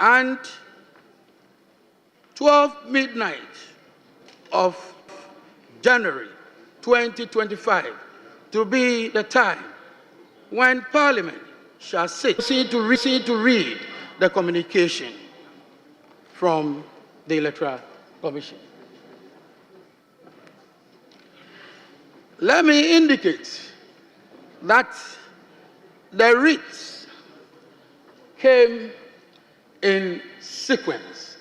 and 12 midnight of January 2025 to be the time when Parliament shall sit to read the communication from the Electoral Commission. Let me indicate that the writs came in sequence.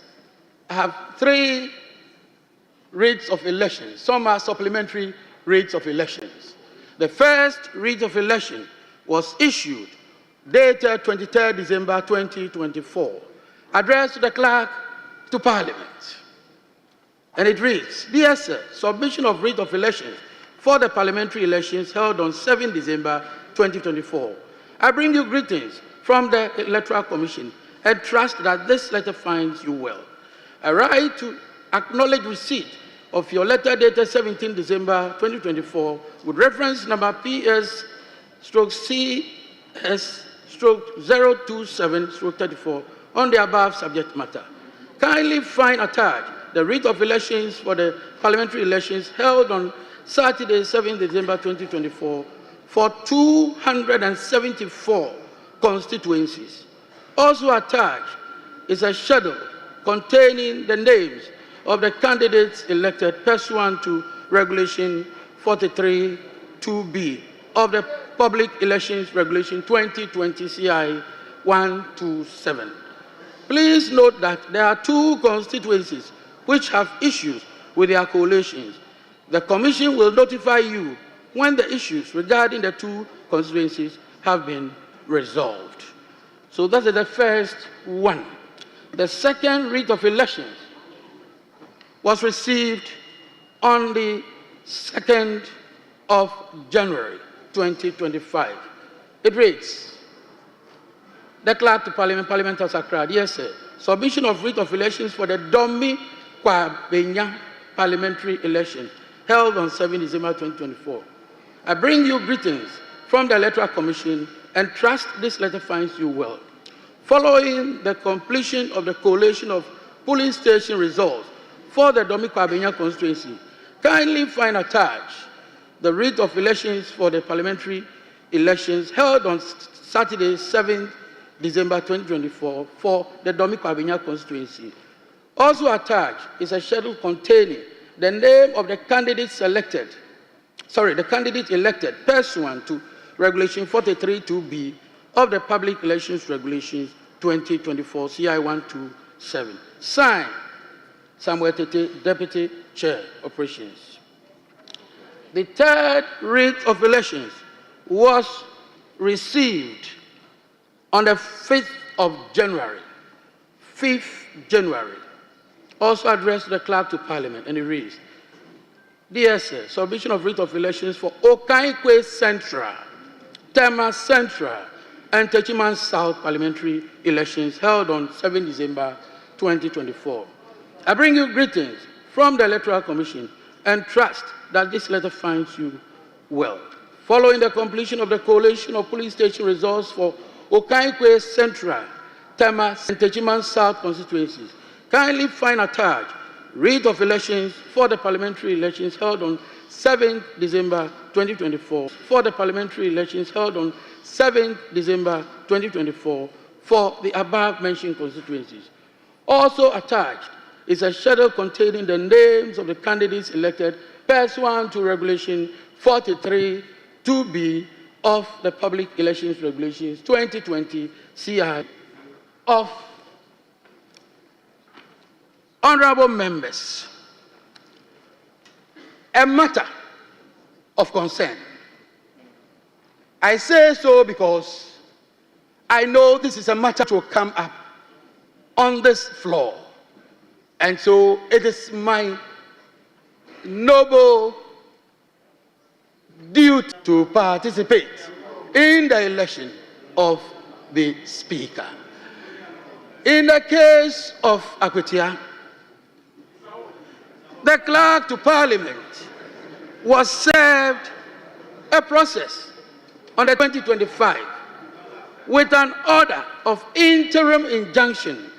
I have 3 writs of elections. Some are supplementary writs of elections. The first writ of election was issued dated 23rd December 2024, addressed to the Clerk to Parliament. And it reads, "Dear Sir, submission of writ of elections for the parliamentary elections held on 7 December 2024. I bring you greetings from the Electoral Commission and trust that this letter finds you well. I write to acknowledge receipt of your letter dated 17 December 2024 with reference number PS/CS/027/34 on the above subject matter. Kindly find attached the writ of elections for the parliamentary elections held on Saturday, 7 December 2024 for 274 constituencies. Also attached is a schedule containing the names of the candidates elected pursuant to Regulation 43(2)(b) of the Public Elections Regulation 2020 CI 127. Please note that there are 2 constituencies which have issues with their coalitions. The Commission will notify you when the issues regarding the 2 constituencies have been resolved." So that is the first one. The second writ of elections was received on the 2nd of January 2025. It reads, "The Clerk to Parliament of Accra, dear Sir, submission of writ of elections for the Domi Kwabenya parliamentary election held on 7 December 2024. I bring you greetings from the Electoral Commission and trust this letter finds you well. Following the completion of the collation of polling station results for the Domi Kwabenya constituency, kindly find attached the writ of elections for the parliamentary elections held on Saturday, 7 December 2024 for the Domi Kwabenya constituency. Also attached is a schedule containing the name of the candidate elected pursuant to Regulation 43(2)(b) of the Public Elections Regulations 2024 CI 127. Signed, Samuel Tete, Deputy Chair, Operations. The third writ of elections was received on the 5th of January. 5th January. Also addressed to the Clerk to Parliament, and it reads, "Dear Sir, submission of writ of elections for Okaikwe Central, Tema Central, and Techiman South parliamentary elections held on 7 December 2024. I bring you greetings from the Electoral Commission and trust that this letter finds you well. Following the completion of the collation of polling station results for Okaikwe Central, Tema, and Techiman South constituencies, kindly find attached writ of elections for the parliamentary elections held on 7 December 2024 for the parliamentary elections held on 7 December 2024 for the above-mentioned constituencies. Also attached is a schedule containing the names of the candidates elected pursuant to Regulation 43(2)(b) of the Public Elections Regulations 2020 CI of honorable members. A matter of concern. I say so because I know this is a matter to come up on this floor. And so it is my noble duty to participate in the election of the Speaker. In the case of Akwetia, the Clerk to Parliament was served a process on the 2025 with an order of interim injunction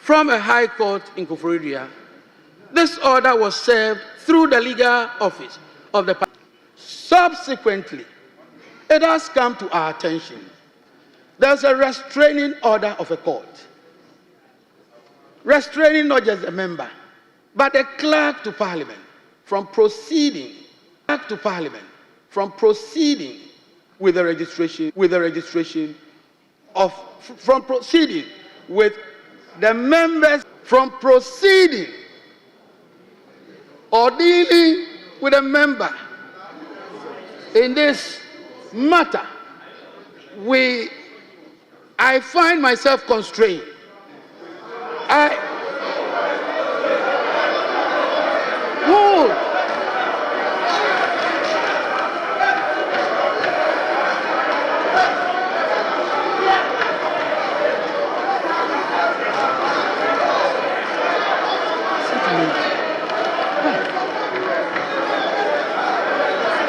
from a high court in Koforidua. This order was served through the legal office of the parliament. Subsequently, it has come to our attention. There's a restraining order of a court, restraining not just a member, but a clerk to parliament from proceeding with the registration from proceeding with the members, from proceeding or dealing with a member in this matter. I find myself constrained.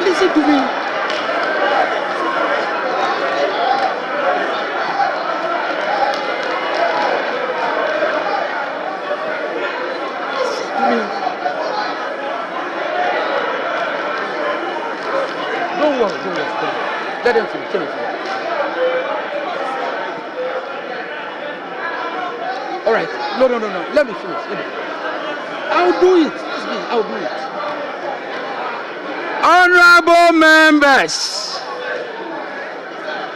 Listen to me. Don't worry. Let him finish. All right. No. Let me finish. I'll do it. I'll do it. Honorable members.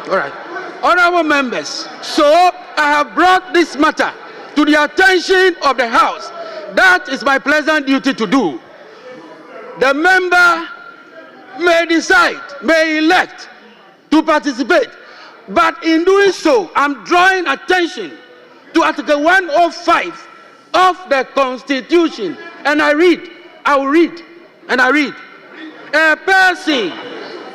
All right. Honorable members. So I have brought this matter to the attention of the House. That is my pleasant duty to do. The member may decide, may elect to participate. But in doing so, I'm drawing attention to Article 105 of the Constitution. And I will read. A person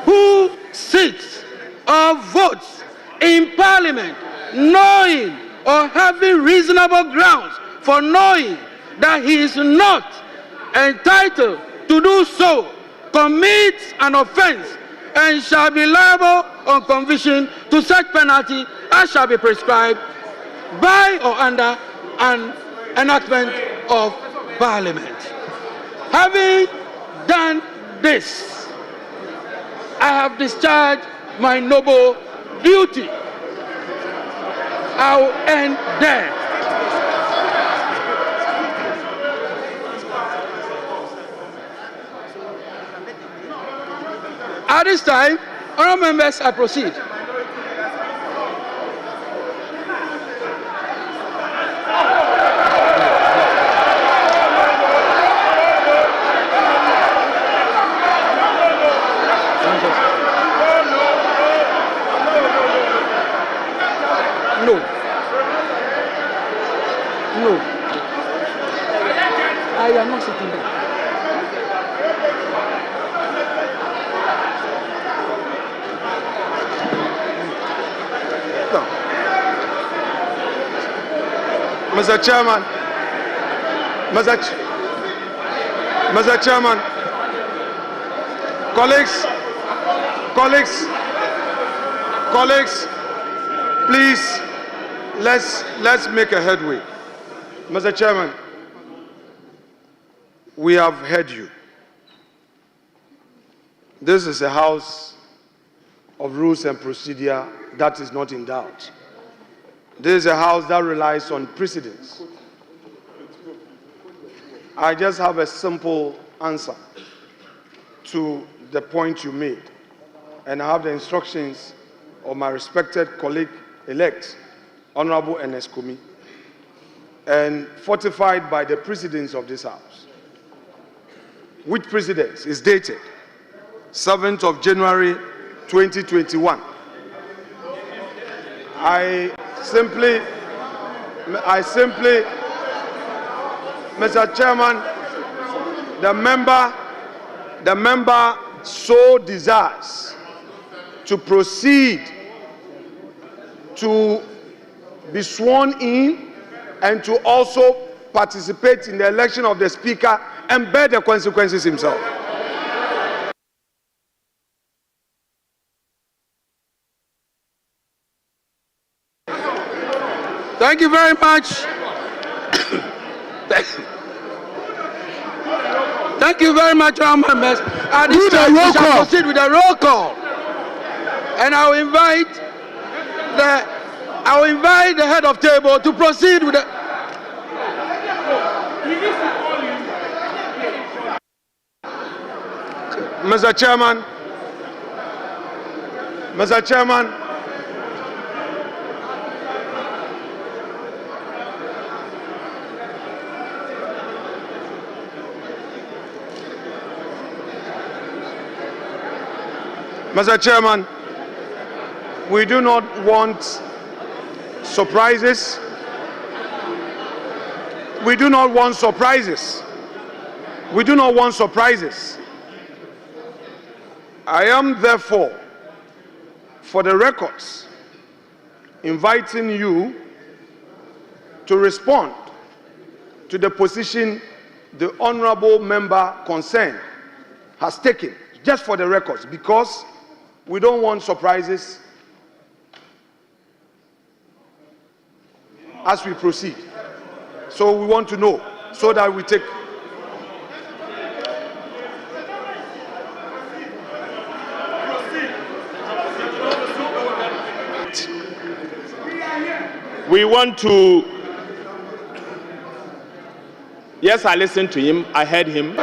who sits or votes in Parliament knowing or having reasonable grounds for knowing that he is not entitled to do so commits an offense and shall be liable on conviction to such penalty as shall be prescribed by or under an enactment of Parliament. Having done this, I have discharged my noble duty. I will end there. At this time, honourable members, I proceed. No, I am not sitting there. No. Mr. Chairman, colleagues, please, let's make a headway. Mr. Chairman, we have heard you. This is a house of rules and procedure that is not in doubt. This is a house that relies on precedence. I just have a simple answer to the point you made, and I have the instructions of my respected colleague-elect, Honorable Ernest Kumi, and fortified by the precedence of this House, which precedence is dated 7th of January 2021. I simply, Mr. Chairman, the member so desires to proceed to be sworn in and to also participate in the election of the Speaker and bear the consequences himself. Thank you very much. Thank you very much, honourable members. At this Do the time, roll we shall call. proceed with the roll call. And I will invite the head of table to proceed with the. Mr. Chairman, Mr. Chairman, Mr. Chairman, we do not want surprises. We do not want surprises. We do not want surprises. I am therefore, for the records, inviting you to respond to the position the honorable member concerned has taken, just for the records, because we don't want surprises as we proceed. So we want to know so that we take. We want to. Yes, I listened to him. I heard him.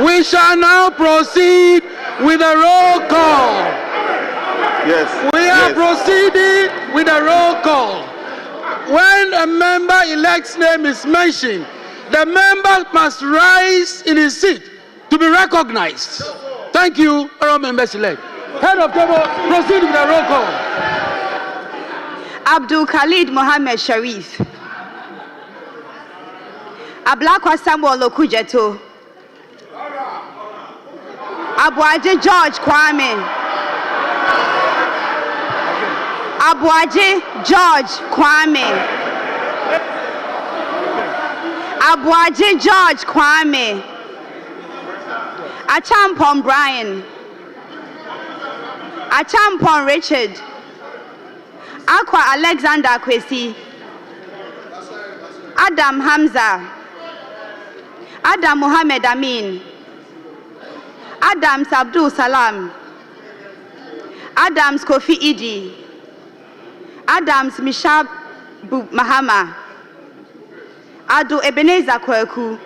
We shall now proceed with the roll call. Yes. We are proceeding with the roll call. When a member-elect's name is mentioned, the member must rise in his seat to be recognized. Thank you, honourable members-elect. Head of table, proceed with the roll call. Abdul Khalid Mohammed Sharif. Ablakwa Samuel Okujeto. Abuaje George Kwame. Abuaje George Kwame. Abuaje George Kwame. Achampon Brian. Achampon Richard. Aqua Alexander Kwesi. Adam Hamza. Adam Mohammed Amin. Adams Abdul Salam. Adams Kofi Idi. Adams Mishab Mahama. Ado Ebenezer Kweku.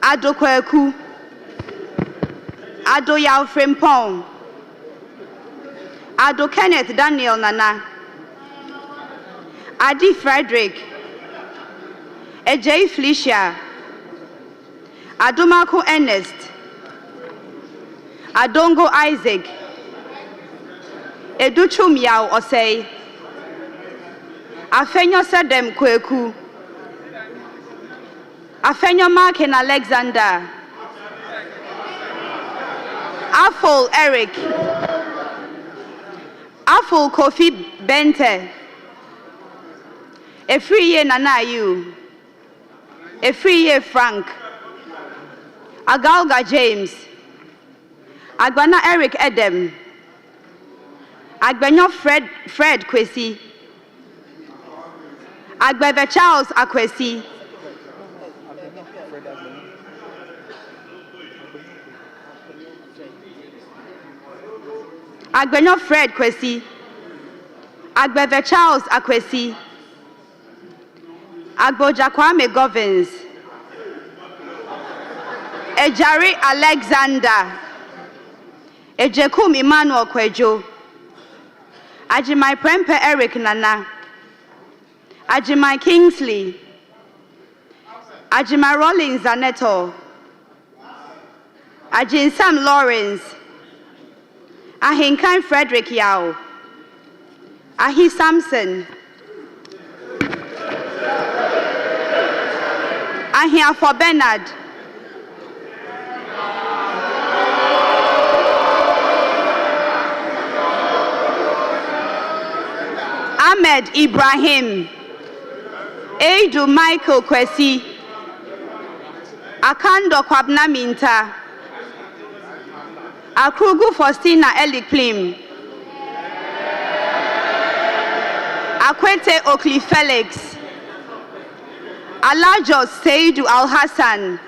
Ado Kweku. Ado Yao Frimpong. Ado Kenneth Daniel Nana. Adi Frederick. Ejay Felicia, Adomako Ernest, Adongo Isaac, Educhum Yao Osei, Afenyo Sedem Kweku, Afenyo Mark and Alexander, Afol Eric, Afol Kofi Bente, Efriye Nanayu, Efriye Frank, Agalga James, Agbana Eric Edem, Agbenyo Fred Kwesi, Agbebe Charles Akwesi, Agbenyo Fred Kwesi, Agbebe Charles Akwesi, Agboja Kwame Govins, Ejari Alexander, Ejekum Emmanuel Kwejo, Ajimai Prempe Eric Nana, Ajimai Kingsley, Ajimai Rollins Zaneto, Ajin Sam Lawrence, Ahinkan Frederick Yao, Ahi Samson, Ahiafo Bernard, Ahmed Ibrahim, Eidu Michael Kwesi, Akando Kwabna Minta, Akrugu Faustina Elikplim, Akwete Okli Felix, Alajo Seidu Al-Hassan,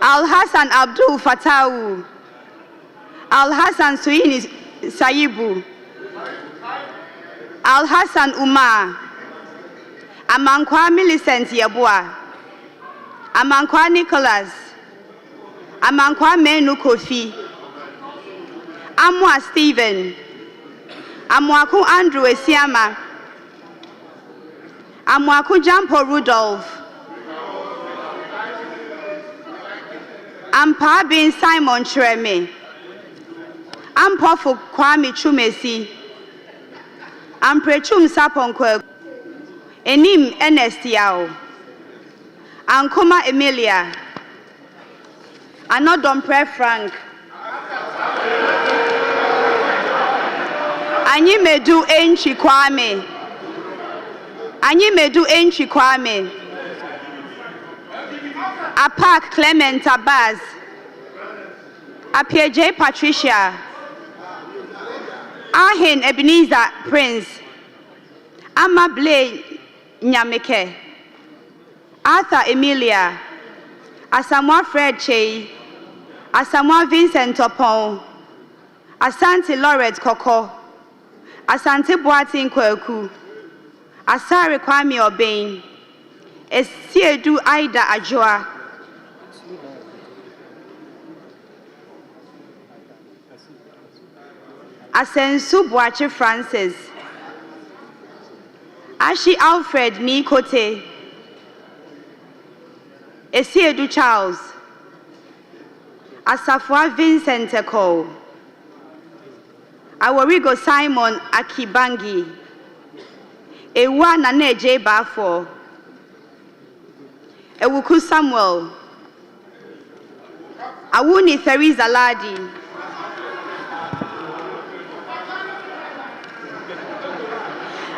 Al-Hassan Abdul Fatawu, Al-Hassan Suini Sayibu, Al-Hassan Umar, Amankwa Millicent Yabua, Amankwa Nicholas, Amankwa Menu Kofi, Amwa Stephen, Amwaku Andrew Esiama, Amwaku Jampo Rudolph, Ampa bin Simon Chreme, Ampofu Kwame Chumesi, Amprechum Saponkwe, Enim Ernest Yao, Ankoma Emilia, Anodompre Frank, Anyimedu Enchi Kwame, Anyimedu Enchi Kwame, Apak Clement Abaz, Apieje Patricia, Ahin Ebenezer Prince, Amable Nyameke, Arthur Emilia, Asamoah Fred Chey, Asamoah Vincent Opon, Asante Lorette Koko, Asante Boatin Kweku, Asare Kwame Obain, Esiedu Aida Ajoa, Asensu Boache Francis, Ashi Alfred Nikote, Esiedu Charles, Asafwa Vincent Eko, Aworigo Simon Akibangi, Ewa Nane J. Bafo, Ewuku Samuel, Awuni Theresa Ladi,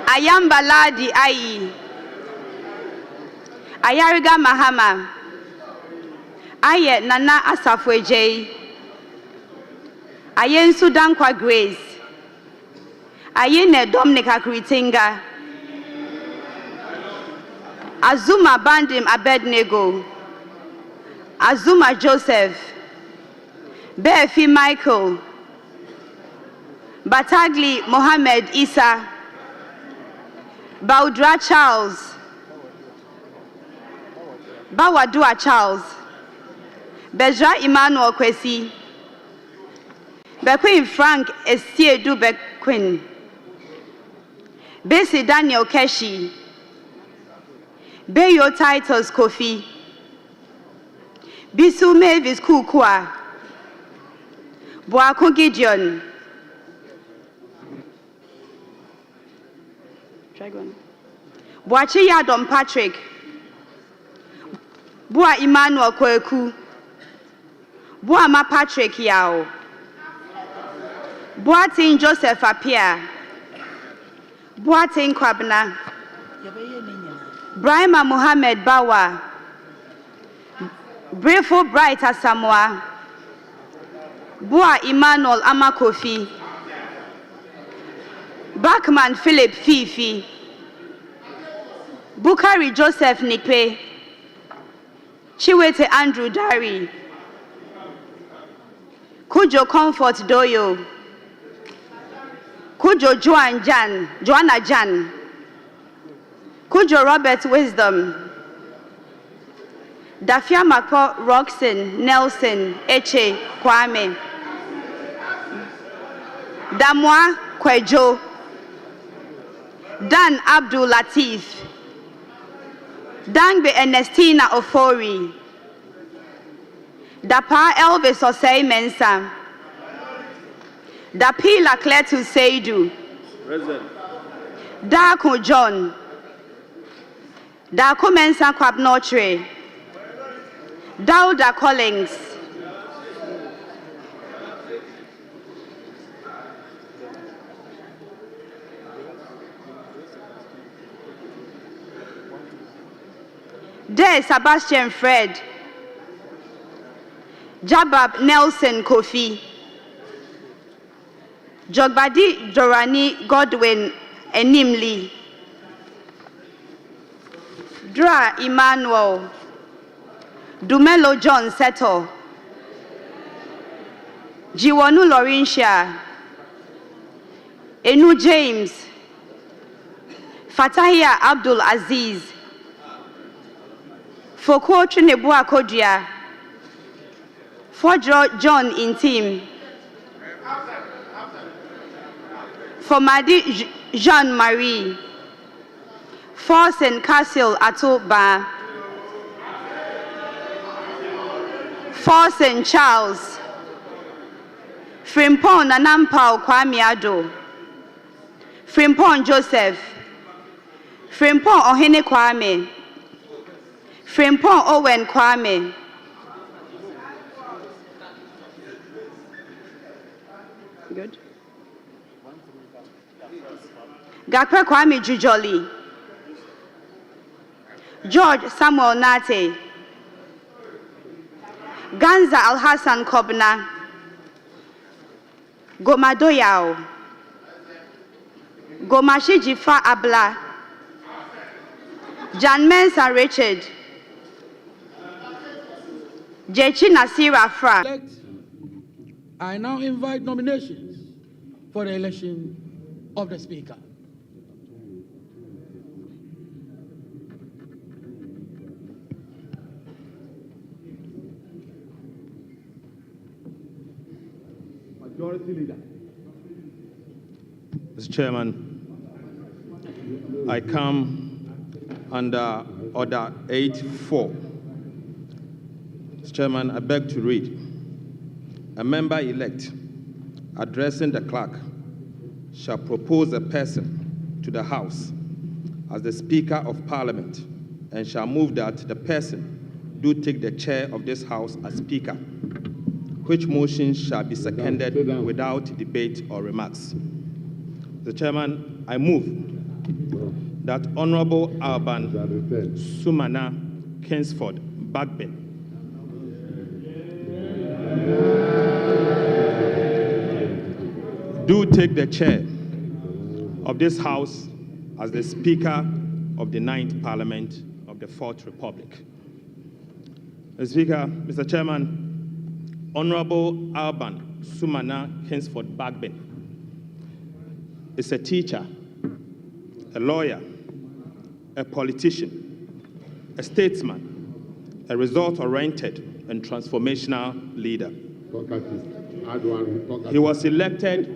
Ayamba Ladi Ayi, Ayariga Mahama, Aye Nana Asafweje, Ayen Sudankwa Grace, Ayene Dominica Kritinga, Azuma Bandim Abednego, Azuma Joseph, Befi Michael, Batagli Mohammed Isa, Baudra Charles, Bawadua Charles, Bezra Emmanuel Kwesi, Bequin Frank Esiedu Bequin, Besi Daniel Keshi, Beyo Titus Kofi, Bisu Mavis Kukwa, Boako Gideon, Boachi Yadom Patrick, Boa Emmanuel Kweku, Boama Patrick Yao, Boatin Joseph Apia, Boatin Kwabna, Brahima Mohammed Bawa, Brefo Bright Asamoah, Boa Emmanuel Amakofi, Backman Philip Fifi, Bukari Joseph Nipe, Chiwete Andrew Dari, Kujo Comfort Doyo, Kujo Joanna Jan, Kujo Robert Wisdom, Dafia Mako Roxon Nelson Eche Kwame, Damwa Kwejo, Dan Abdul Latif, Dangbe Ernestina Ofori, Dapa Elvis Osei Mensa, Dapila Kletu Seidu, Dako John, Dako Mensa Kwabnotre, Dauda Collins, De Sebastian Fred, Jabab Nelson Kofi, Jogbadi Dorani Godwin Enimli, Dra Emmanuel, Dumelo John Seto, Jiwonu Laurentia, Enu James, Fatahia Abdul Aziz, Foko Trinebua Kodia, Fodro John Intim, Fomadi Jean-Marie, Forsen Castle Atoba, Forsen Charles, Frimpon Nanampao Kwamiado, Frimpon Joseph, Frimpon Ohene Kwame, Frimpon Owen Kwame, good. Gakwe Kwame Jujoli, George Samuel Nate, Ganza Al-Hassan Kobna, Gomadoyao, Gomashi Jifa Abla, Jan Mensa Richard, Jechi Nasira Fra. I now invite nominations for the election of the Speaker. Majority Leader. Mr. Chairman, I come under Order 8.4. Mr. Chairman, I beg to read. A member-elect addressing the clerk shall propose a person to the House as the Speaker of Parliament and shall move that the person do take the chair of this House as Speaker, which motion shall be seconded without debate or remarks. Mr. Chairman, I move that Honorable Alban Sumana Kingsford Bagbin do take the chair of this House as the Speaker of the 9th Parliament of the 4th Republic. Mr. Speaker, Mr. Chairman, Honorable Alban Sumana Kingsford Bagbin is a teacher, a lawyer, a politician, a statesman, a result-oriented and transformational leader. He was elected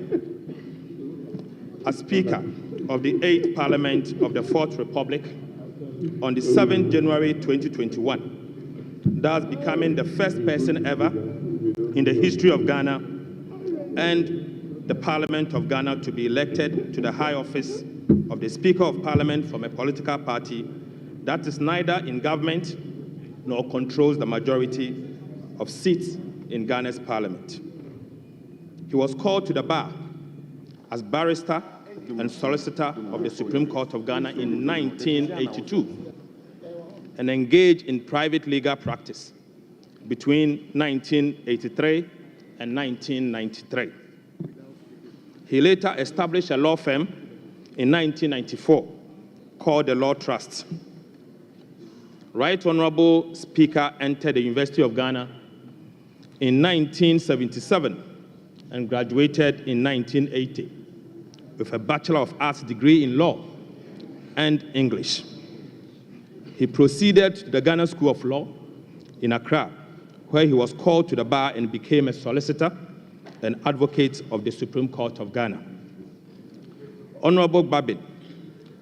as Speaker of the 8th Parliament of the 4th Republic on the 7th January 2021, thus becoming the first person ever in the history of Ghana and the Parliament of Ghana to be elected to the high office of the Speaker of Parliament from a political party that is neither in government nor controls the majority of seats in Ghana's parliament. He was called to the bar as barrister and solicitor of the Supreme Court of Ghana in 1982 and engaged in private legal practice between 1983 and 1993. He later established a law firm in 1994 called the Law Trust. Right Honorable Speaker entered the University of Ghana in 1977 and graduated in 1980 with a Bachelor of Arts degree in Law and English. He proceeded to the Ghana School of Law in Accra, where he was called to the bar and became a solicitor and advocate of the Supreme Court of Ghana. Honorable Babin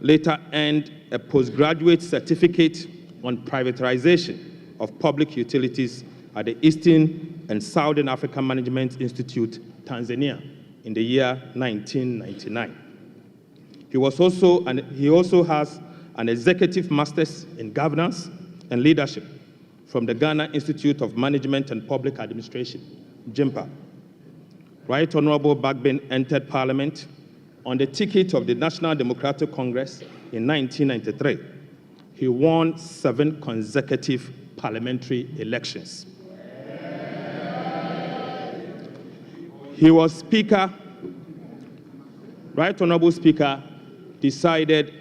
later earned a postgraduate certificate on privatization of public utilities at the Eastern and Southern African Management Institute, Tanzania, in the year 1999. He also has an executive master's in governance and leadership from the Ghana Institute of Management and Public Administration, GIMPA. Right Honorable Bagbin entered Parliament on the ticket of the National Democratic Congress in 1993. He won 7 consecutive parliamentary elections. He was Speaker. Right Honorable Speaker decided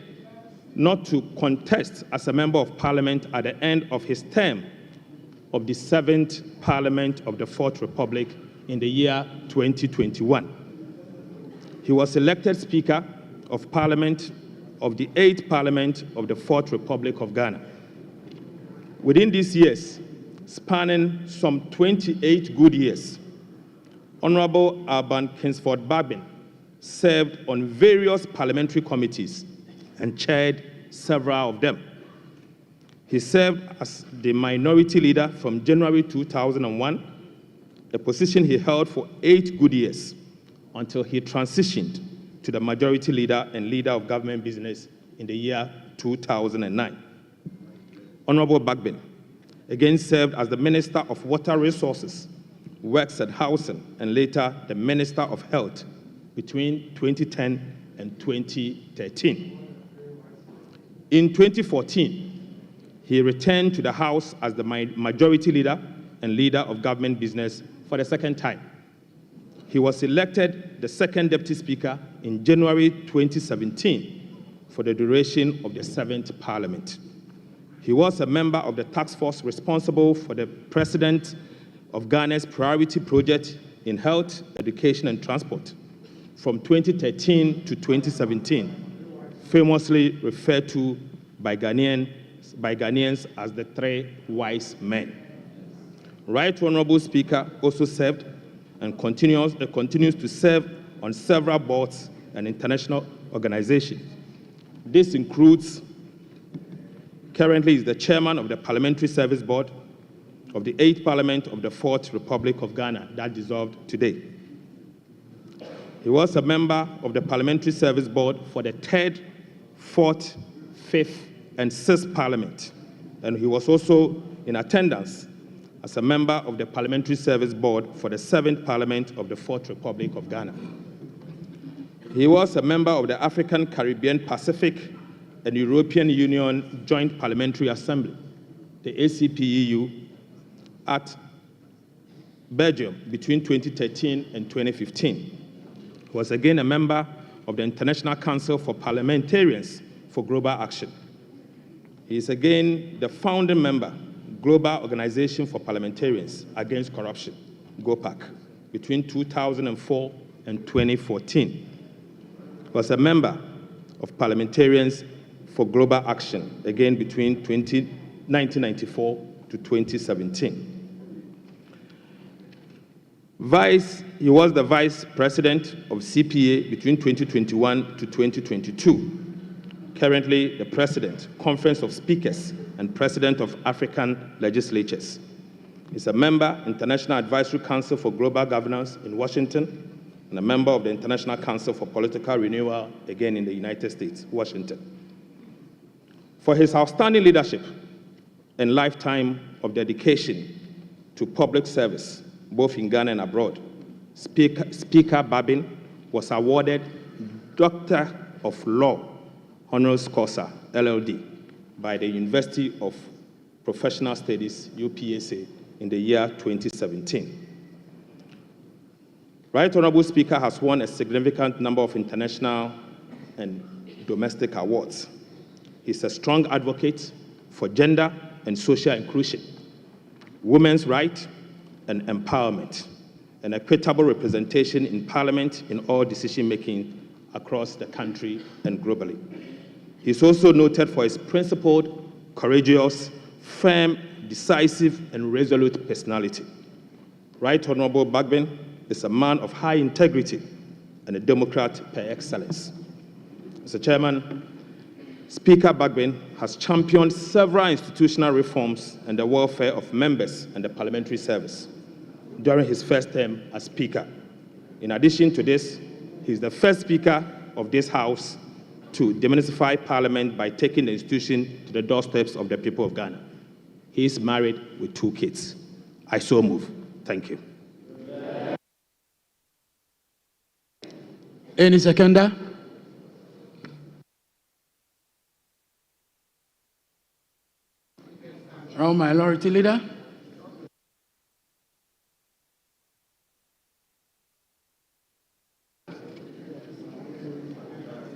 not to contest as a member of Parliament at the end of his term of the 7th Parliament of the 4th Republic in the year 2021. He was elected Speaker of Parliament of the 8th Parliament of the 4th Republic of Ghana. Within these years, spanning some 28 good years, Honorable Alban Kingsford Bagbin served on various parliamentary committees and chaired several of them. He served as the minority leader from January 2001, a position he held for 8 good years until he transitioned to the majority leader and leader of government business in the year 2009. Honorable Bagbin again served as the Minister of Water Resources, Works and Housing, and later the Minister of Health between 2010 and 2013. In 2014, he returned to the House as the majority leader and leader of government business for the second time. He was elected the second Deputy Speaker in January 2017 for the duration of the 7th Parliament. He was a member of the task force responsible for the President of Ghana's priority project in health, education, and transport from 2013 to 2017, famously referred to by Ghanaians as the 3 wise men. Right Honorable Speaker also served and continues to serve on several boards and international organizations. This includes, currently is the chairman of the Parliamentary Service Board of the 8th Parliament of the 4th Republic of Ghana that dissolved today. He was a member of the Parliamentary Service Board for the 3rd, 4th, 5th, and 6th Parliament, and he was also in attendance as a member of the Parliamentary Service Board for the 7th Parliament of the 4th Republic of Ghana. He was a member of the African, Caribbean, Pacific, and European Union Joint Parliamentary Assembly, the ACPEU, at Belgium between 2013 and 2015. He was again a member of the International Council for Parliamentarians for Global Action. He is again the founding member, Global Organization for Parliamentarians Against Corruption, GOPAC, between 2004 and 2014. He was a member of Parliamentarians for Global Action, again between 1994 to 2017. He was the Vice President of CPA between 2021 to 2022. currently the President, Conference of Speakers, and President of African Legislatures. He's a member, International Advisory Council for Global Governance in Washington, and a member of the International Council for Political Renewal, again in the United States, Washington. For his outstanding leadership and lifetime of dedication to public service, both in Ghana and abroad, Speaker Babin was awarded Doctor of Law Honoris Causa, LLD, by the University of Professional Studies, UPSA, in the year 2017. Right Honorable Speaker has won a significant number of international and domestic awards. He's a strong advocate for gender and social inclusion, women's rights and empowerment, and equitable representation in Parliament in all decision-making across the country and globally. He's also noted for his principled, courageous, firm, decisive, and resolute personality. Right Honorable Bagbin is a man of high integrity and a Democrat par excellence. Mr. Chairman, Speaker Bagbin has championed several institutional reforms and the welfare of members and the parliamentary service during his first term as Speaker. In addition to this, he is the first Speaker of this House to demystify Parliament by taking the institution to the doorsteps of the people of Ghana. He is married with 2 kids. I so move. Thank you. Any seconder? Round Minority Leader.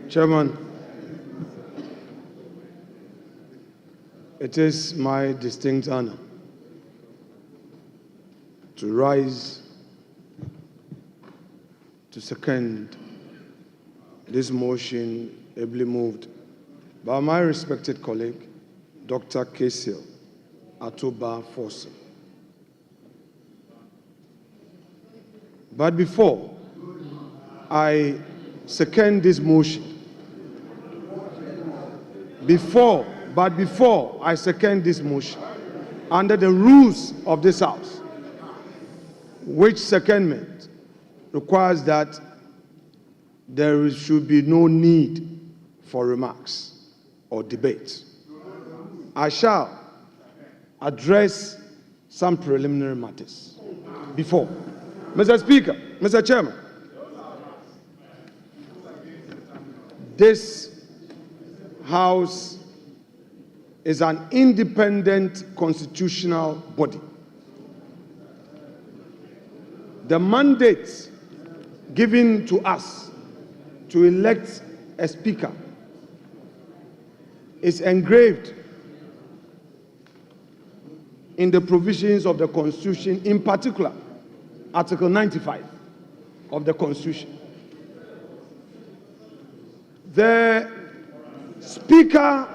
Chairman, it is my distinct honor to rise to second this motion ably moved by my respected colleague, Dr. Kesil Atoba Fosu. But before I second this motion, before I second this motion, under the rules of this House, which secondment requires that there should be no need for remarks or debate, I shall address some preliminary matters. Before, Mr. Speaker, Mr. Chairman, this House is an independent constitutional body. The mandate given to us to elect a speaker is engraved in the provisions of the Constitution, in particular, Article 95 of the Constitution. The Speaker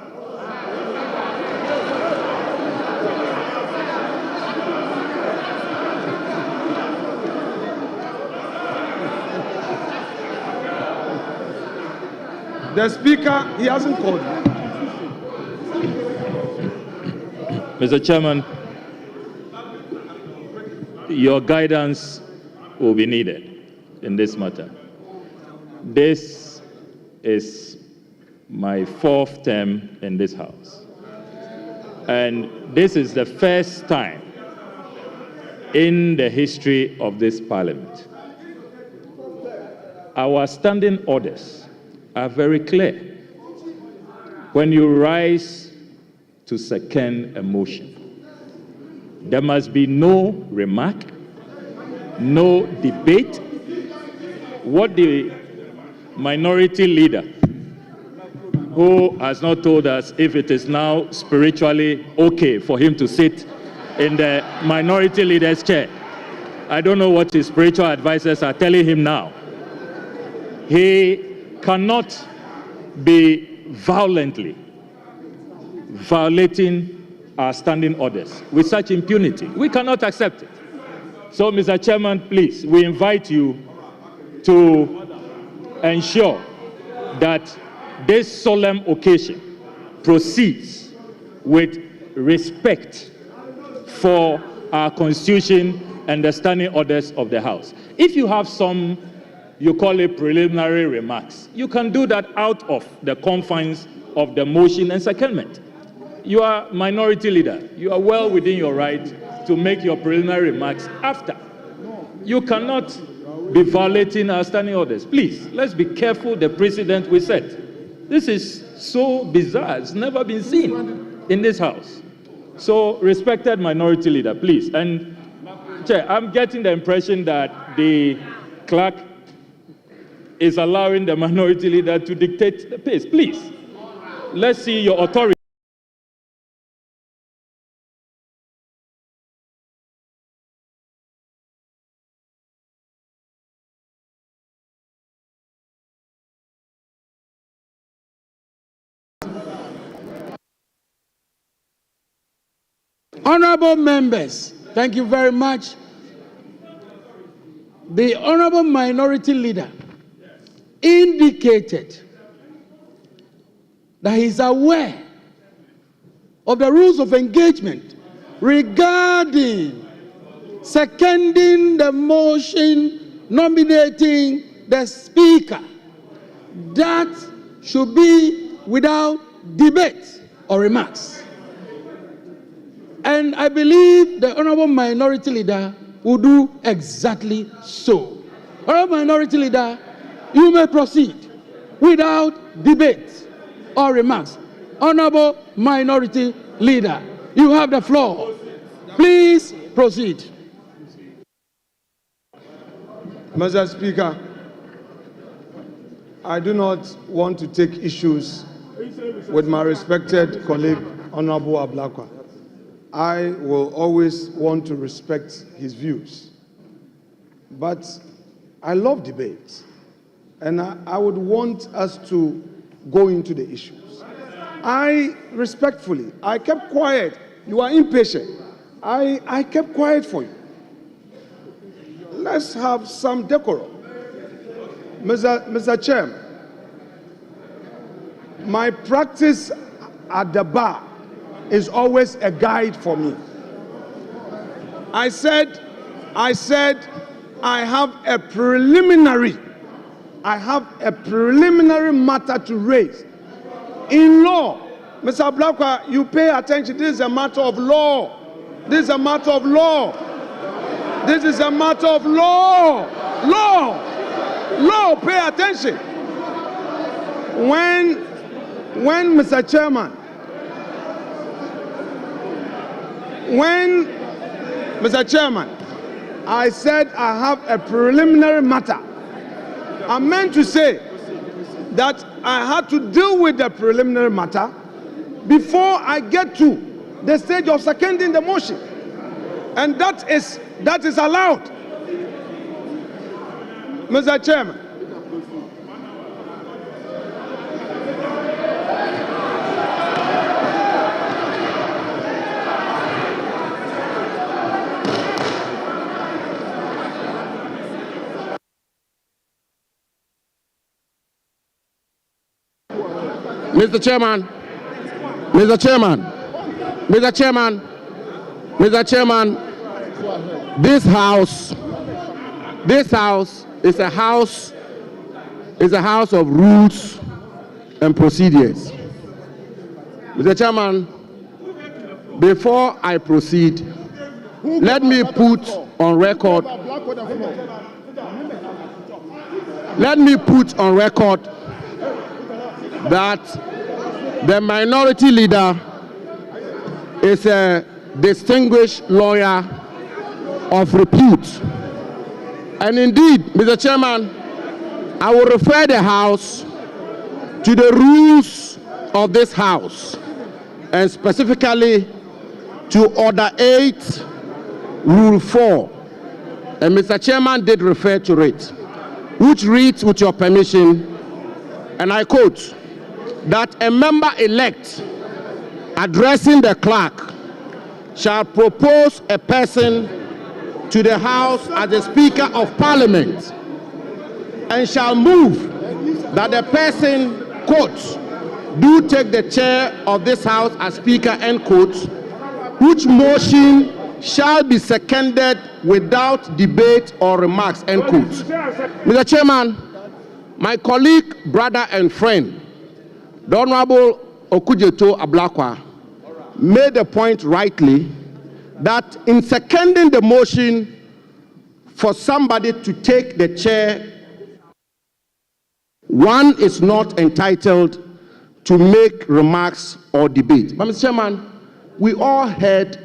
he hasn't called me. Mr. Chairman, your guidance will be needed in this matter. This is my 4th term in this House. And this is the first time in the history of this Parliament. Our standing orders are very clear. When you rise to second a motion, there must be no remark, no debate. What the minority leader, who has not told us if it is now spiritually okay for him to sit in the minority leader's chair. I don't know what his spiritual advisors are telling him now. He cannot be violently violating our standing orders with such impunity. We cannot accept it. So, Mr. Chairman, please, we invite you to ensure that this solemn occasion proceeds with respect for our Constitution and the standing orders of the House. If you have some, you call it preliminary remarks, you can do that out of the confines of the motion and secondment. You are minority leader. You are well within your right to make your preliminary remarks after. You cannot be violating our standing orders. Please, let's be careful the precedent we set. This is so bizarre. It's never been seen in this House. So, respected minority leader, please. And, Chair, I'm getting the impression that the clerk is allowing the minority leader to dictate the pace. Please, let's see your authority. Honorable members, thank you very much. The Honorable Minority Leader indicated that he is aware of the rules of engagement regarding seconding the motion nominating the Speaker. That should be without debate or remarks. And I believe the Honorable Minority Leader will do exactly so. Honorable Minority Leader, you may proceed without debate or remarks. Honorable Minority Leader, you have the floor. Please proceed. Mr. Speaker, I do not want to take issues with my respected colleague, Honorable Ablakwa. I will always want to respect his views. But I love debate, and I would want us to go into the issues. I kept quiet. You are impatient. I kept quiet for you. Let's have some decorum. Mr. Chairman, my practice at the bar is always a guide for me. I said I have a preliminary matter to raise. In law, Mr. Blakwa, you pay attention. This is a matter of law. This is a matter of law. This is a matter of law. Law, pay attention. When Mr. Chairman, I said I have a preliminary matter, I meant to say that I had to deal with the preliminary matter before I get to the stage of seconding the motion. And that is allowed. Mr. Chairman. Mr. Chairman, this house is a house of rules and procedures. Mr. Chairman, before I proceed, let me put on record that the minority leader is a distinguished lawyer of repute. And indeed, Mr. Chairman, I will refer the House to the rules of this House, and specifically to Order 8, Rule 4. And Mr. Chairman did refer to it, which reads, with your permission, and I quote, that a member-elect addressing the clerk shall propose a person to the House as the Speaker of Parliament and shall move that the person, quotes, do take the chair of this House as Speaker, end quotes, which motion shall be seconded without debate or remarks, end quotes. Mr. Chairman, my colleague, brother, and friend, the Honorable Okujeto Ablakwa, made the point rightly that in seconding the motion for somebody to take the chair, one is not entitled to make remarks or debate. But Mr. Chairman, we all heard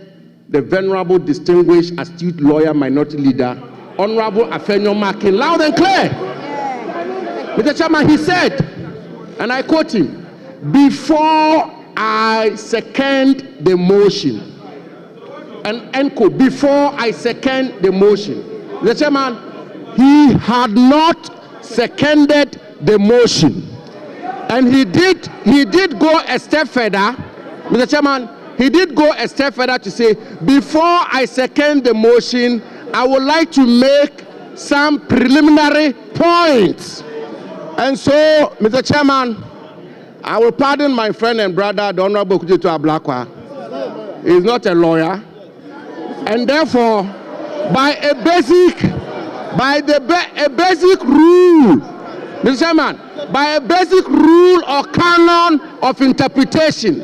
the venerable, distinguished, astute lawyer, minority leader, Honorable Afenyo Makin, loud and clear. Mr. Chairman, he said, and I quote him, before I second the motion, and end quote, before I second the motion. Mr. Chairman, he had not seconded the motion. And he did go a step further, Mr. Chairman, he did go a step further to say, before I second the motion, I would like to make some preliminary points. And so, Mr. Chairman, I will pardon my friend and brother, the Honorable Okujeto Ablakwa. He is not a lawyer. And therefore, by a basic rule, Mr. Chairman, by a basic rule or canon of interpretation,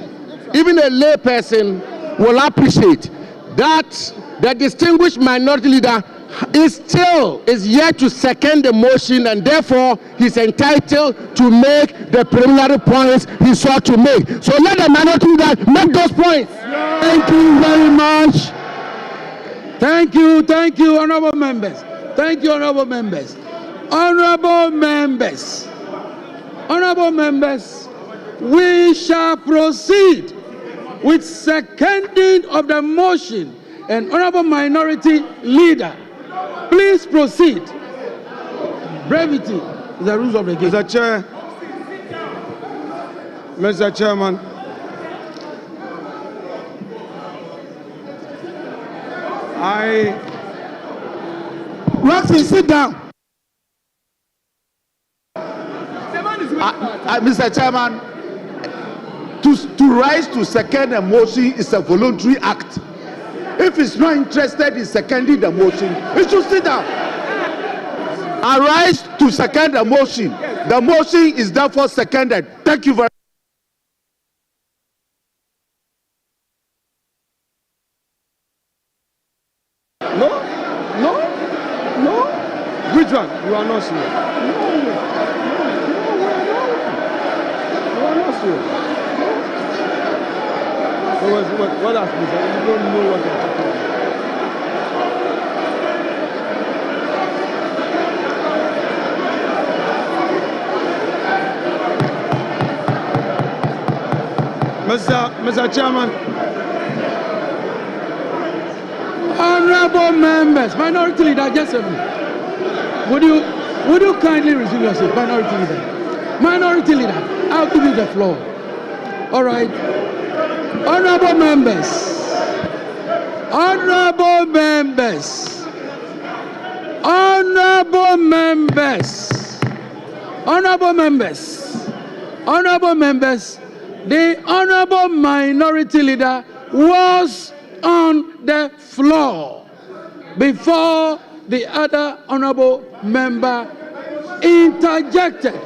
even a lay person will appreciate that the distinguished minority leader is yet to second the motion, and therefore he's entitled to make the preliminary points he sought to make. So let the minority leader make those points. Thank you very much. Thank you, honorable members. Thank you, honorable members. Honorable members, we shall proceed with seconding of the motion. And honorable minority leader, please proceed. Brevity is the rules of the game. Mr. Chairman, Roxy, sit down. Mr. Chairman, to rise to second a motion is a voluntary act. If he's not interested in seconding the motion, he should sit down. I rise to second the motion. The motion is therefore seconded. Thank you very much. No. Which one? You are not sure. You are not sure. What has been said? You don't know what you're talking about. Mr. Chairman. Honorable members, minority leader, just a minute. Would you kindly resume yourself, minority leader? Minority leader, I'll give you the floor. All right. Honorable members, honorable members, honorable members, honorable members, honorable members, the honorable minority leader was on the floor before the other honorable member interjected.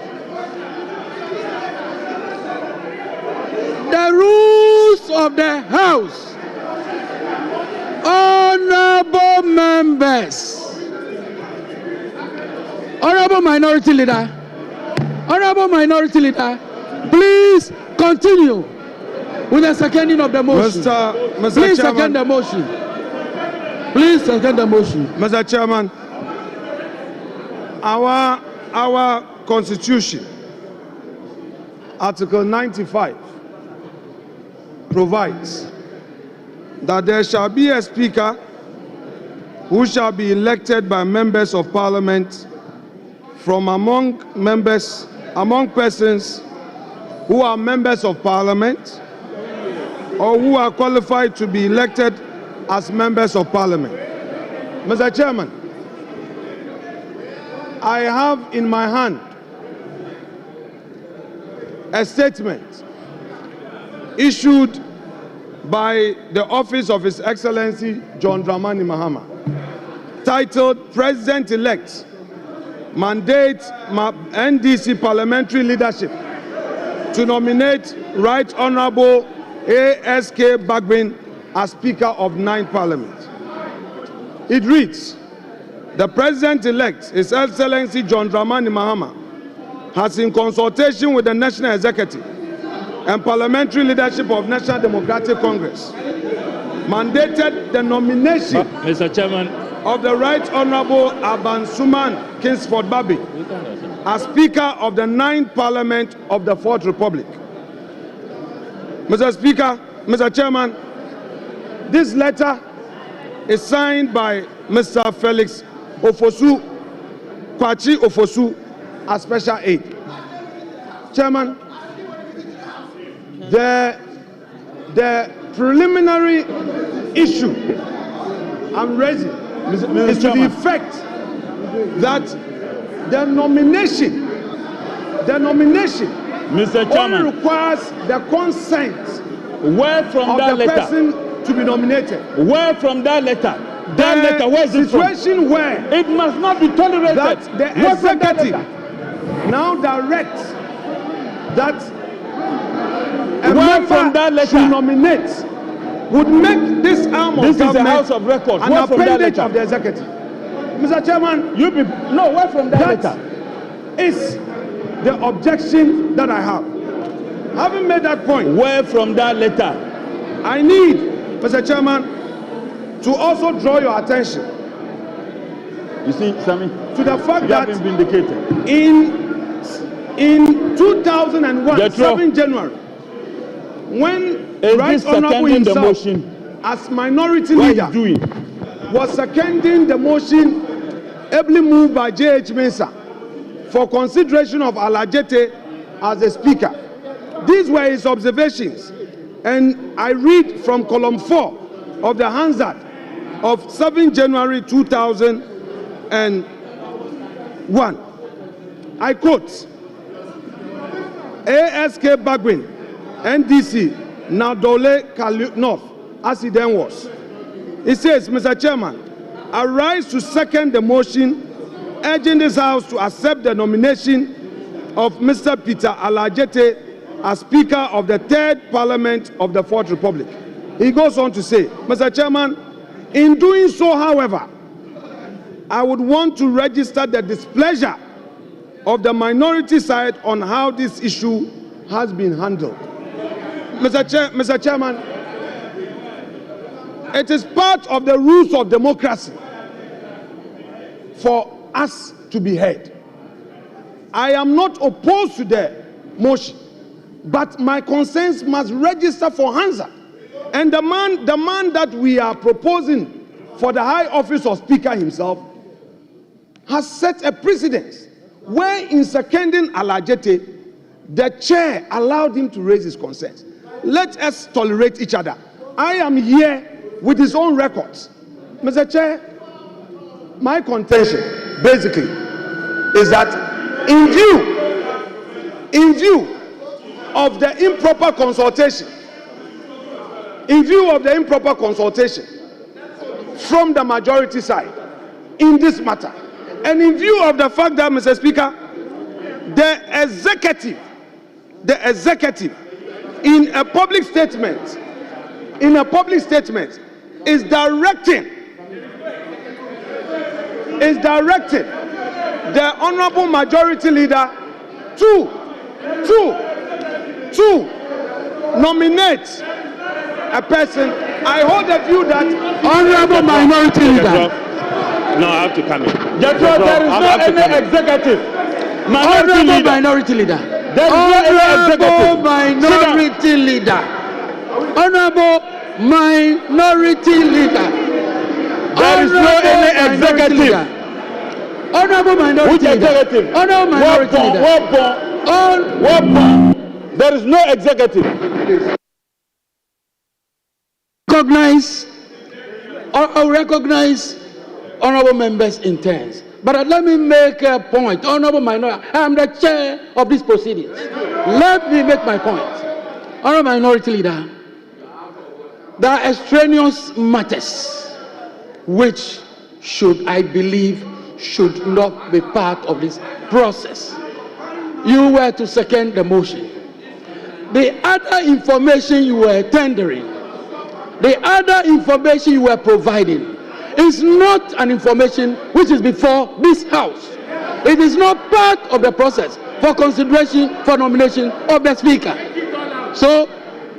The rules of the House, honorable members, honorable minority leader, please continue with the seconding of the motion. Mr. Please Chairman, second the motion. Please second the motion. Mr. Chairman, our Constitution, Article 95, provides that there shall be a Speaker who shall be elected by members of Parliament from among persons who are members of Parliament or who are qualified to be elected as members of Parliament. Mr. Chairman, I have in my hand a statement issued by the office of His Excellency John Dramani Mahama, titled President-elect Mandate NDC Parliamentary Leadership to nominate Right Honorable ASK Bagbin as Speaker of 9th Parliament. It reads, the President-elect, His Excellency John Dramani Mahama, has in consultation with the National Executive and Parliamentary Leadership of National Democratic Congress, mandated the nomination Mr. Chairman, of the Right Honorable Abansuman Kingsford Babi as Speaker of the 9th Parliament of the 4th Republic. Mr. Speaker, Mr. Chairman, this letter is signed by Mr. Felix Ofosu, Kwachi Ofosu, as Special Aide. Chairman, the preliminary issue I'm raising is to the effect that the nomination Mr. Chairman, only requires the consent where from of that the letter? person to be nominated. Where from that letter? That The letter, where is it from? situation where It must not be tolerated. that the Where from that executive letter? now directs that a Where from that member letter? should nominate would make this arm of This is government the House of Records. an Where from that appendage letter? of the executive. Mr. Chairman, No, where from that that letter? is the objection that I have. Having made that point, Where from that letter? I need, Mr. Chairman, to also draw your attention You see, Sammy, to the fact you have that been vindicated. in 2001, Jethro. 7 January, when Is Right this Honorable seconding the himself, motion? as minority What leader, are you doing? was seconding the motion ably moved by J.H. Mensah for consideration of Alajete as the speaker. These were his observations, and I read from column 4 of the Hansard of 7 January 2001. I quote, ASK Bagbin, NDC, Nadole Kalu North, as he then was. He says, Mr. Chairman, I rise to second the motion urging this House to accept the nomination of Mr. Peter Alajete as Speaker of the 3rd Parliament of the 4th Republic. He goes on to say, Mr. Chairman, in doing so, however, I would want to register the displeasure of the minority side on how this issue has been handled. Mr. Chairman, it is part of the rules of democracy for us to be heard. I am not opposed to the motion, but my concerns must register for Hansard. And the man that we are proposing for the high office of Speaker himself has set a precedent where in seconding Alajete, the chair allowed him to raise his concerns. Let us tolerate each other. I am here with his own records. Mr. Chair, my contention basically is that in view of the improper consultation, from the majority side in this matter, and in view of the fact that, Mr. Speaker, the executive in a public statement is directing the honorable majority leader to nominate a person. I hold the view that Honorable minority leader. No, I have to come in. Jethro, there is no any executive. Honorable minority leader. Honorable minority leader. Honorable minority leader. There is no any executive. Honorable minority Which leader. executive? Honorable minority leader. What? There is no executive. Recognize honorable members' intents. But let me make a point. Honorable minority, I am the chair of these proceedings. Let me make my point. Honorable Minority Leader, there are extraneous matters which I believe should not be part of this process. You were to second the motion. The other information you were tendering, the other information you were providing is not an information which is before this House. It is not part of the process for consideration for nomination of the Speaker. So,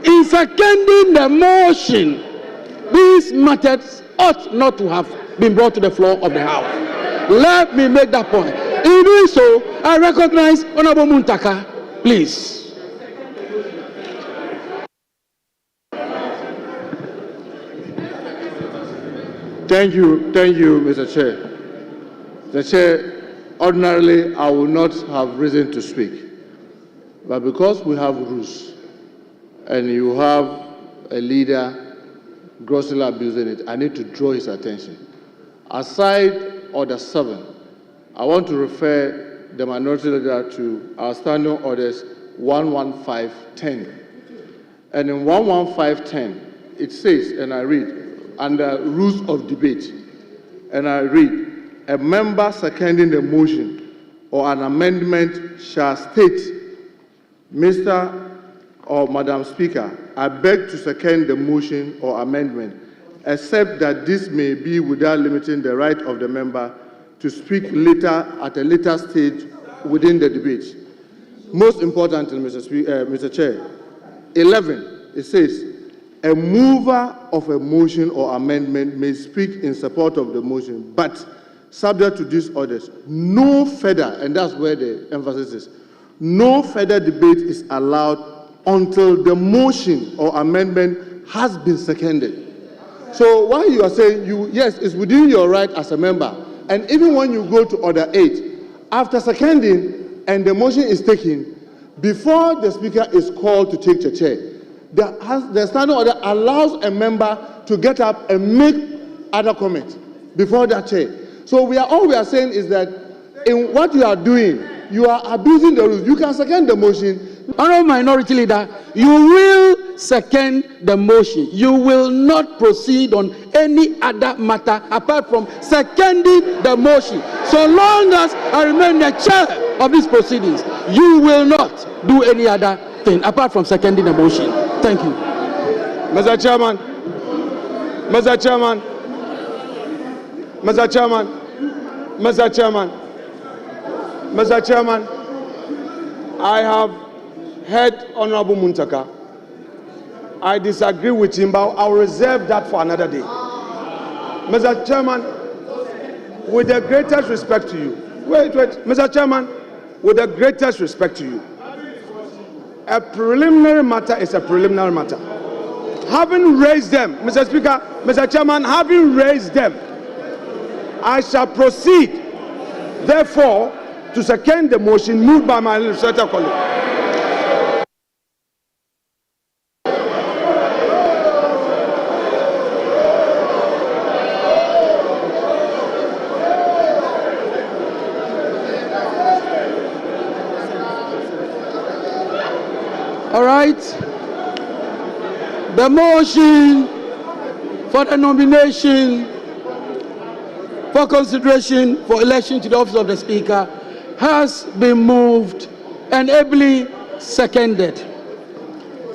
in seconding the motion, these matters ought not to have been brought to the floor of the House. Let me make that point. In doing so, I recognize Honorable Muntaka. Please. Thank you, Mr. Chair. Mr. Chair, ordinarily I would not have reason to speak, but because we have rules and you have a leader grossly abusing it, I need to draw his attention. Aside Order 7, I want to refer the minority leader to our standing orders 11510. And in 11510, it says, and I read, under rules of debate, and I read, a member seconding the motion or an amendment shall state, Mr. or Madam Speaker, I beg to second the motion or amendment, except that this may be without limiting the right of the member to speak later at a later stage within the debate. Most importantly, Mr. Chair, 11, it says, a mover of a motion or amendment may speak in support of the motion, but subject to these orders, no further, and that's where the emphasis is, no further debate is allowed until the motion or amendment has been seconded. So while you are saying, yes, it's within your right as a member, and even when you go to Order 8, after seconding and the motion is taken, before the Speaker is called to take the chair, the standing order allows a member to get up and make other comments before that chair. So all we are saying is that in what you are doing, you are abusing the rules. You can second the motion. Honorable Minority Leader, you will second the motion. You will not proceed on any other matter apart from seconding the motion. So long as I remain the chair of these proceedings, you will not do any other thing apart from seconding the motion. Thank you. Mr. Chairman, Mr. Chairman, Mr. Chairman, Mr. Chairman, Mr. Chairman, I have heard Honorable Muntaka. I disagree with him, but I'll reserve that for another day. Mr. Chairman, with the greatest respect to you, Mr. Chairman, with the greatest respect to you, a preliminary matter is a preliminary matter. Having raised them, Mr. Speaker, Mr. Chairman, having raised them, I shall proceed, therefore, to second the motion moved by my legislator colleague. All right. The motion for the nomination for consideration for election to the office of the Speaker has been moved and ably seconded.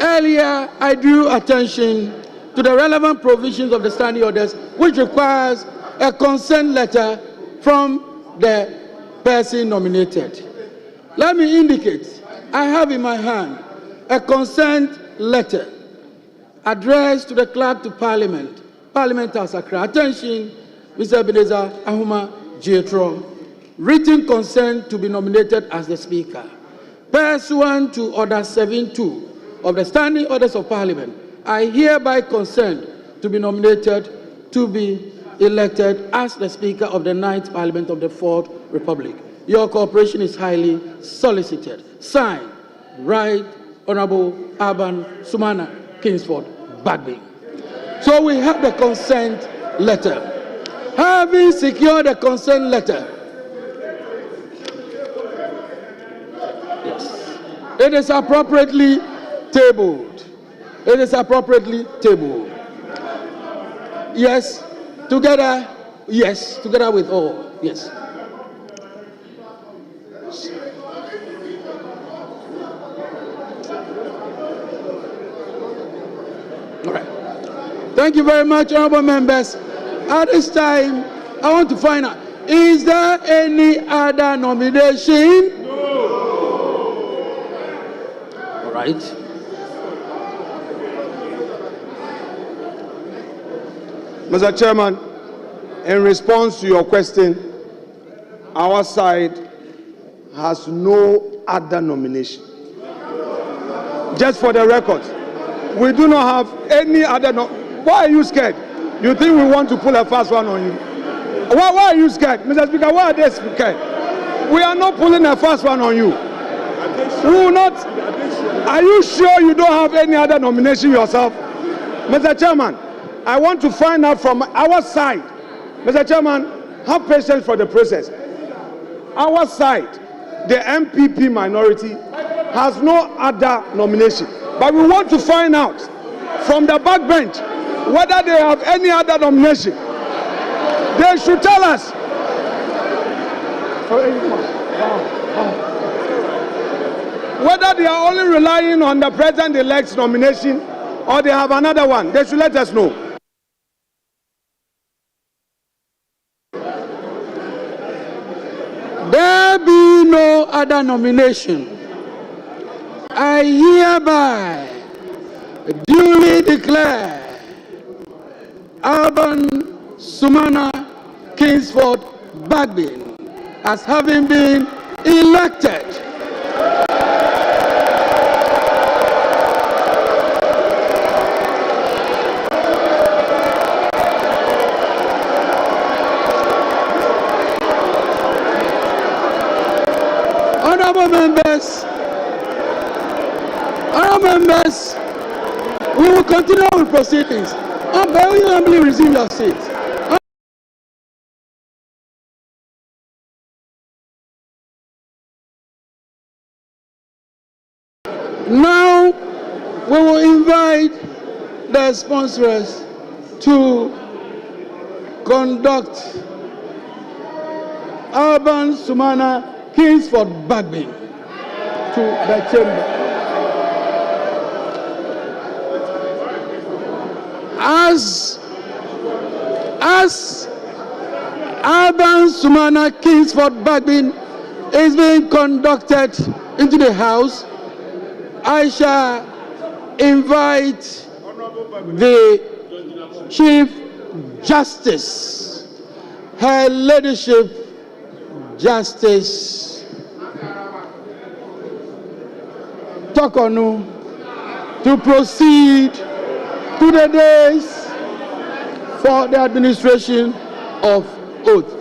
Earlier, I drew attention to the relevant provisions of the standing orders, which requires a consent letter from the person nominated. Let me indicate, I have in my hand a consent letter addressed to the Clerk to Parliament, Parliament House Accra. Attention, Mr. Ebenezer Ahuma Jetro. Written consent to be nominated as the Speaker. Pursuant to Order 7.2 of the Standing Orders of Parliament, I hereby consent to be nominated to be elected as the Speaker of the 9th Parliament of the 4th Republic. Your cooperation is highly solicited. Signed, Right Honorable Urban Sumana Kingsford Bagby. So we have the consent letter. Having secured a consent letter, yes, it is appropriately tabled. It is appropriately tabled. Yes, together. Yes, together with all. Yes. All right. Thank you very much, honorable members. At this time, I want to find out, is there any other nomination? No. All right. Mr. Chairman, in response to your question, our side has no other nomination. Just for the record, we do not have any other. Why are you scared? You think we want to pull a fast one on you? Why are you scared? Mr. Speaker, why are they scared? We are not pulling a fast one on you. We will not. Are you sure you don't have any other nomination yourself? Mr. Chairman, I want to find out from our side. Mr. Chairman, have patience for the process. Our side, the MPP minority, has no other nomination. But we want to find out from the backbench whether they have any other nomination. They should tell us. Whether they are only relying on the president-elect's nomination or they have another one. They should let us know. There be no other nomination. I hereby duly declare Alban Sumana Kingsford Bagbin as having been elected Honorable members, we will continue with proceedings. Very humbly resume your seats. Now, we will invite the sponsors to conduct Alban Sumana Kingsford Bagbin to the chamber. As Alban Sumana Kingsford Bagbin is being conducted into the House, I shall invite the Chief Justice, Her Ladyship Justice Tokonu, to proceed to the days for the administration of oath.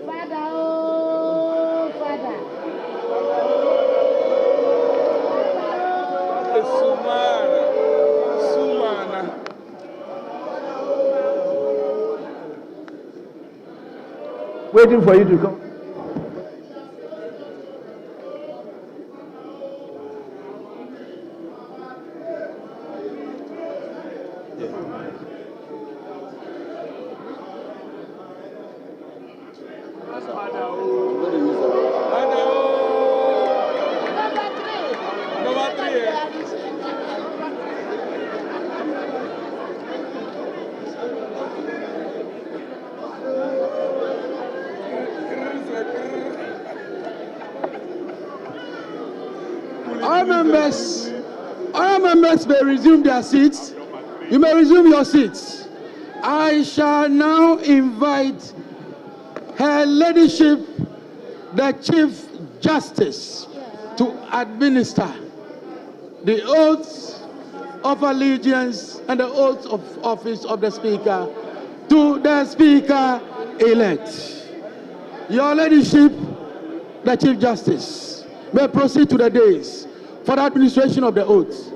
Father, oh, Father. Sumana. Waiting for you to come. All members may resume their seats. You may resume your seats. I shall now invite Her Ladyship, the Chief Justice, to administer the oaths of allegiance and the oath of office of the Speaker to the Speaker-elect. Your Ladyship, the Chief Justice, may proceed to the dais for the administration of the oaths.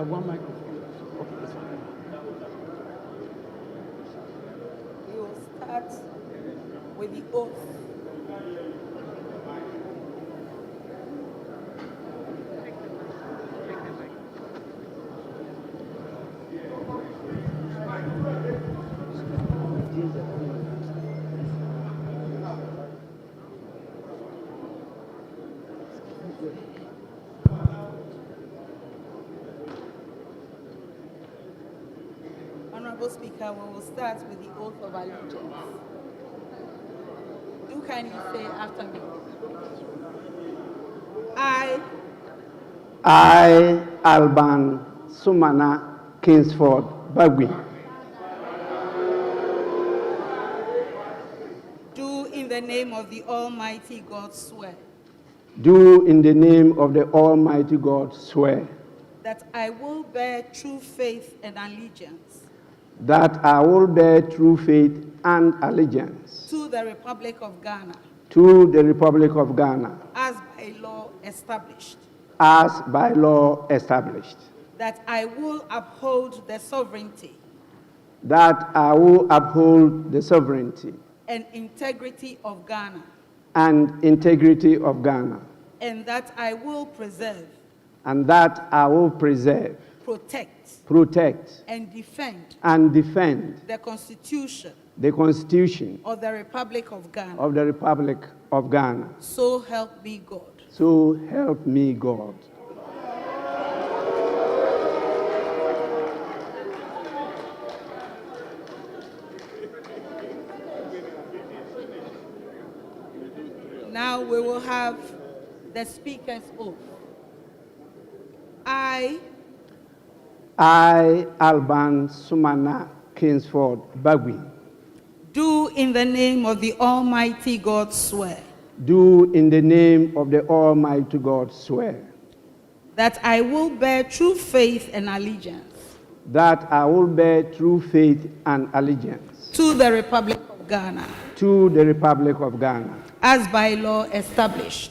One microphone. We will start with the oath. Honorable Speaker, we will start with the oath of allegiance. Do kindly say after me. I, Alban Sumana Kingsford Bagui, do in the name of the Almighty God swear do in the name of the Almighty God swear that I will bear true faith and allegiance that I will bear true faith and allegiance to the Republic of Ghana, to to the Republic of Ghana, as by law established, as by law established, that I will uphold the sovereignty that I will uphold the sovereignty and integrity of Ghana, and integrity of Ghana, and that I will preserve, and that I will preserve, protect, and defend the Constitution of the Republic of Ghana. of the Republic of Ghana. So help me God. So help me God. Now we will have the Speaker's oath. I, Alban Sumana Kingsford Bagui, do in the name of the Almighty God swear do in the name of the Almighty God swear that I will bear true faith and allegiance that I will bear true faith and allegiance to the Republic of Ghana, to the Republic of Ghana, as by law established,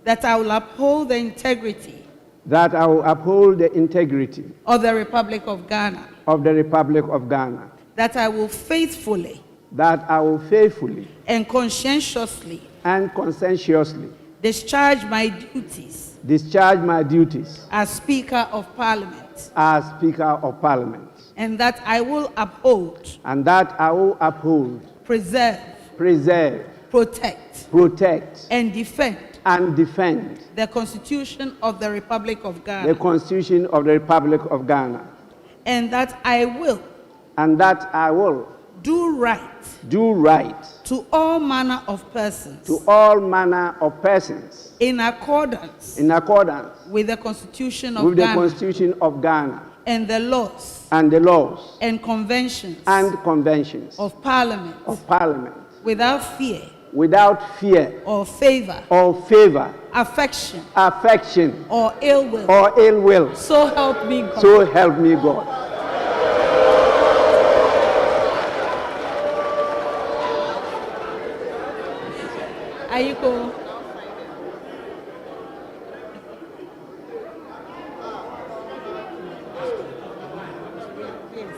that I will uphold the integrity I will uphold the integrity of the Republic of Ghana, of the Republic of Ghana, that I will faithfully and conscientiously discharge my duties as Speaker of Parliament, and that I will uphold, preserve, protect, and defend the Constitution of the Republic of Ghana, and that I will do right to all manner of persons in accordance with the Constitution of Ghana and the laws and conventions of Parliament without fear or favor, affection or ill will. So help me God. So help me God. Ayiko. Yes.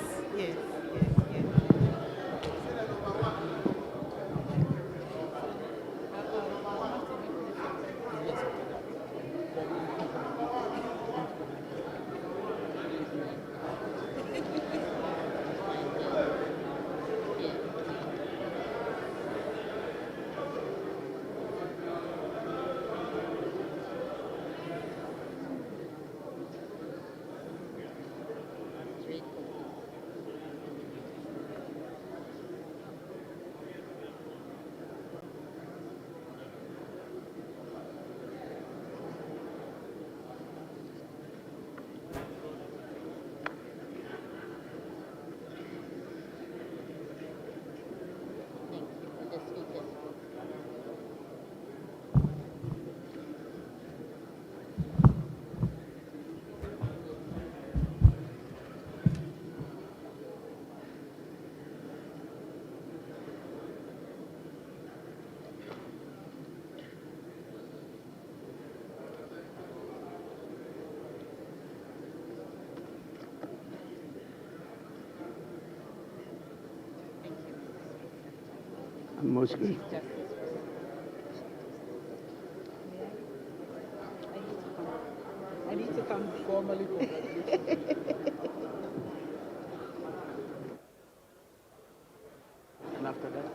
I'm most grateful. I need to come formally. And after that?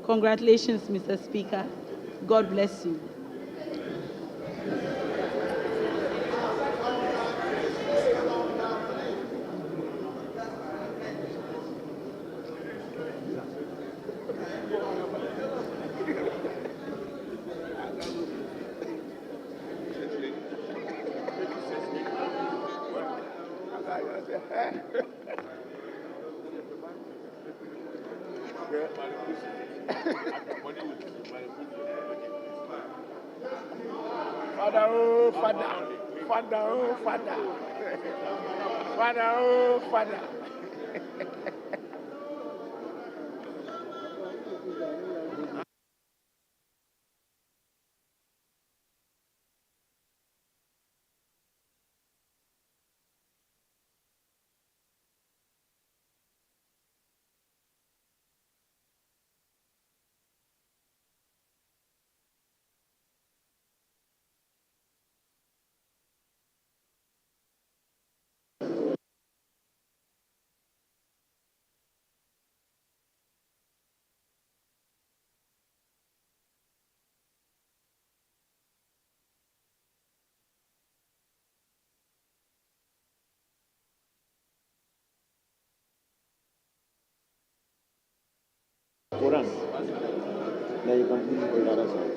Congratulations, Mr. Speaker. God bless you. Father, oh, Father. Father, oh, Father. Father, oh, Father. Quran. Now you can put it on the other side.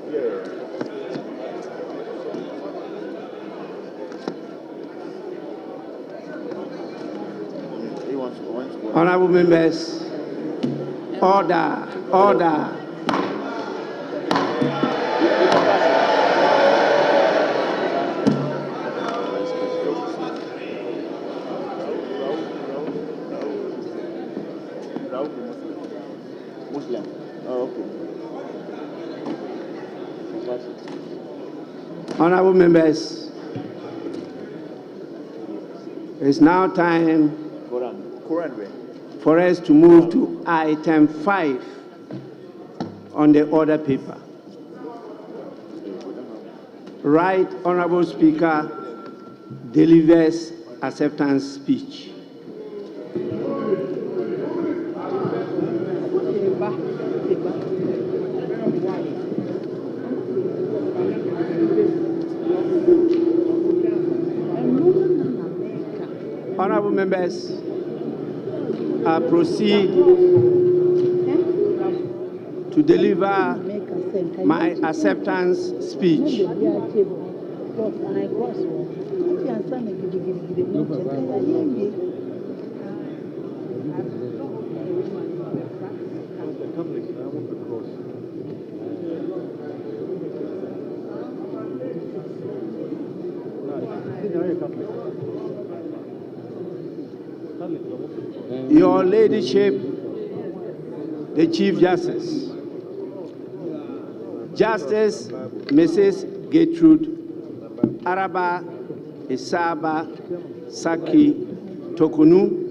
He wants to Honorable members, order, order. Muslim. Oh, okay. Honorable members, it's now time for us to move to item 5 on the order paper. Right Honorable Speaker delivers acceptance speech. Honorable members, I proceed to deliver my acceptance speech. Your Ladyship, the Chief Justice, Justice Mrs. Gertrude Araba Isaba Saki Tokunu,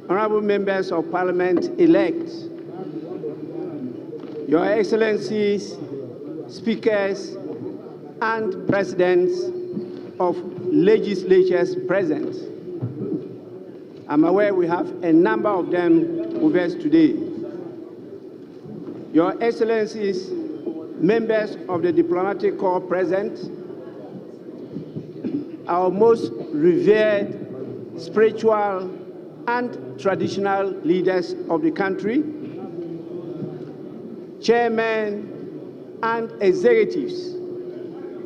Honorable Members of Parliament elect, Your Excellencies, Speakers, and Presidents of legislatures present. I'm aware we have a number of them with us today. Your Excellencies, members of the diplomatic corps present, our most revered spiritual and traditional leaders of the country, chairmen and executives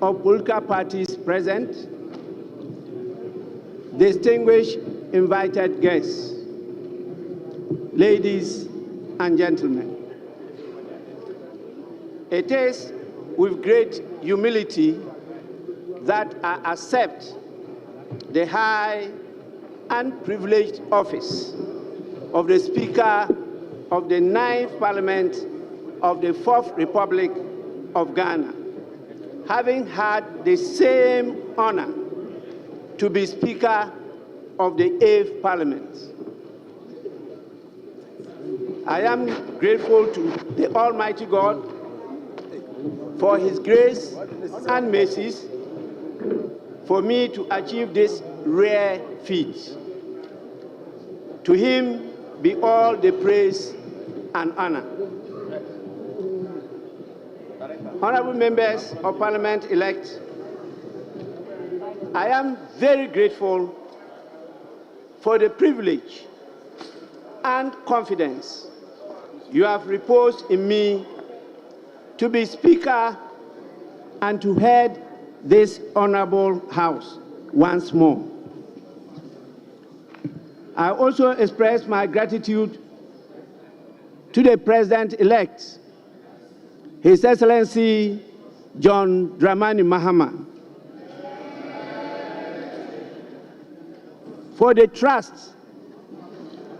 of political parties present, distinguished invited guests, ladies and gentlemen. It is with great humility that I accept the high and privileged office of the Speaker of the 9th Parliament of the 4th Republic of Ghana, having had the same honor to be Speaker of the 8th Parliament. I am grateful to the Almighty God for His grace and mercies for me to achieve this rare feat. To him be all the praise and honor. Honorable members of Parliament-elect, I am very grateful for the privilege and confidence you have reposed in me to be Speaker and to head this honorable House once more. I also express my gratitude to the President-elect, His Excellency John Dramani Mahama, for the trust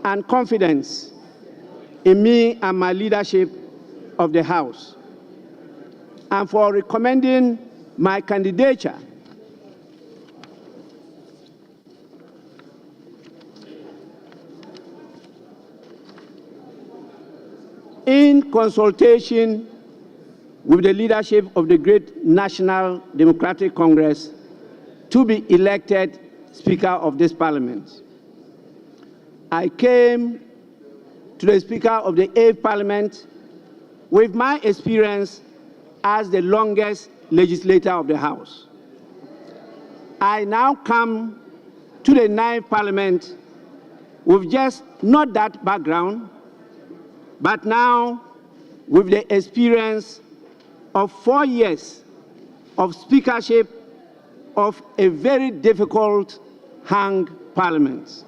and confidence in me and my leadership of the House, and for recommending my candidature in consultation with the leadership of the great National Democratic Congress to be elected Speaker of this Parliament. I came to the Speaker of the 8th Parliament with my experience as the longest legislator of the House. I now come to the 9th Parliament with just not that background, but now with the experience of 4 years of speakership of a very difficult hung parliament.